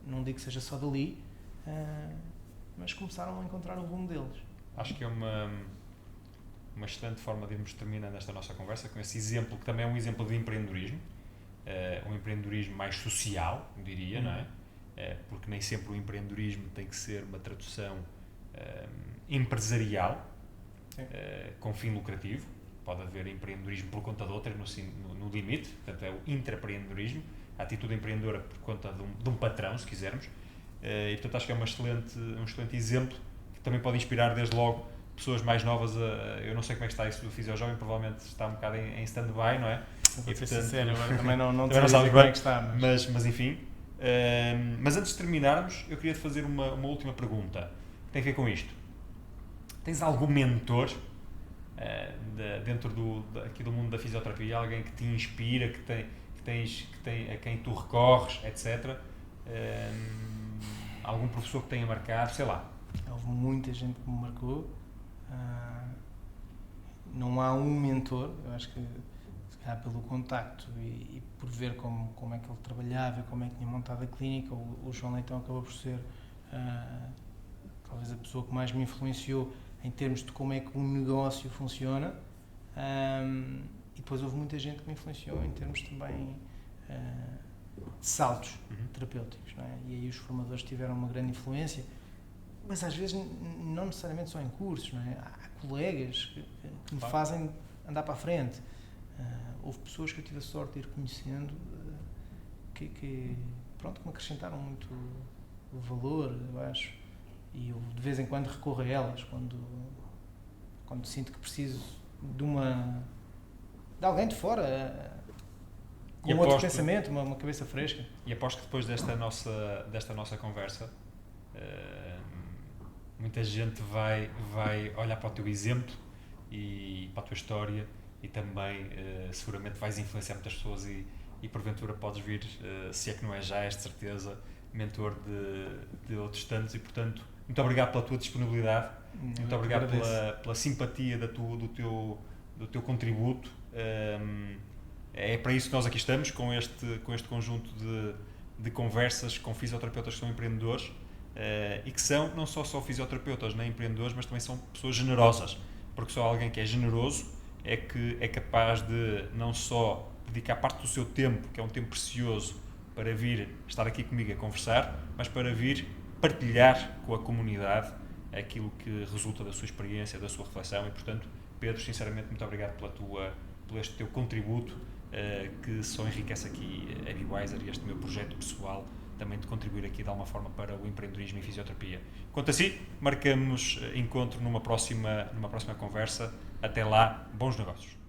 Speaker 2: não digo que seja só dali, mas começaram a encontrar o rumo deles.
Speaker 1: Acho que é uma excelente forma de irmos terminando esta nossa conversa com esse exemplo, que também é um exemplo de empreendedorismo. Um empreendedorismo mais social, diria, não é? Porque nem sempre o empreendedorismo tem que ser uma tradução empresarial, com fim lucrativo. Pode haver empreendedorismo por conta de outra, no limite, portanto é o intraempreendedorismo, a atitude empreendedora por conta de um patrão, se quisermos, e portanto acho que é um excelente exemplo, que também pode inspirar desde logo pessoas mais novas. Eu não sei como é que está isso do Physio Jovem, provavelmente está um bocado em stand-by, não é?
Speaker 2: Vou ser sincero, agora também não
Speaker 1: sabes
Speaker 2: bem como é que está.
Speaker 1: Mas enfim, mas antes de terminarmos, eu queria te fazer uma última pergunta, que tem a ver com isto. Tens algum mentor dentro aqui do mundo da fisioterapia, alguém que te inspira, a quem tu recorres, etc. Algum professor que tenha marcado, sei lá?
Speaker 2: Houve muita gente que me marcou. Não há um mentor, eu acho que pelo contacto e por ver como é que ele trabalhava, como é que tinha montado a clínica, o João Leitão acabou por ser talvez a pessoa que mais me influenciou em termos de como é que um negócio funciona, e depois houve muita gente que me influenciou em termos também de saltos terapêuticos, não é? E aí os formadores tiveram uma grande influência, mas às vezes não necessariamente só em cursos, não é? Há colegas que me fazem andar para a frente. Houve pessoas que eu tive a sorte de ir conhecendo que me acrescentaram muito valor, eu acho, e eu de vez em quando recorro a elas quando sinto que preciso de alguém de fora com outro pensamento, uma cabeça fresca.
Speaker 1: E aposto que depois desta nossa conversa muita gente vai olhar para o teu exemplo e para a tua história, e também seguramente vais influenciar muitas pessoas e porventura podes vir, se é que não é já, és de certeza, mentor de outros tantos, e portanto, muito obrigado pela tua disponibilidade, muito obrigado pela simpatia do teu contributo. É para isso que nós aqui estamos, com este conjunto de conversas com fisioterapeutas que são empreendedores, e que são não só fisioterapeutas nem empreendedores, mas também são pessoas generosas, porque só alguém que é generoso é que é capaz de não só dedicar parte do seu tempo, que é um tempo precioso, para vir estar aqui comigo a conversar, mas para vir partilhar com a comunidade aquilo que resulta da sua experiência, da sua reflexão, e portanto Pedro, sinceramente, muito obrigado pelo este teu contributo, que só enriquece aqui a BeWiser e este meu projeto pessoal, também de contribuir aqui de alguma forma para o empreendedorismo e fisioterapia. Quanto assim, marcamos encontro numa próxima conversa. Até lá, bons negócios.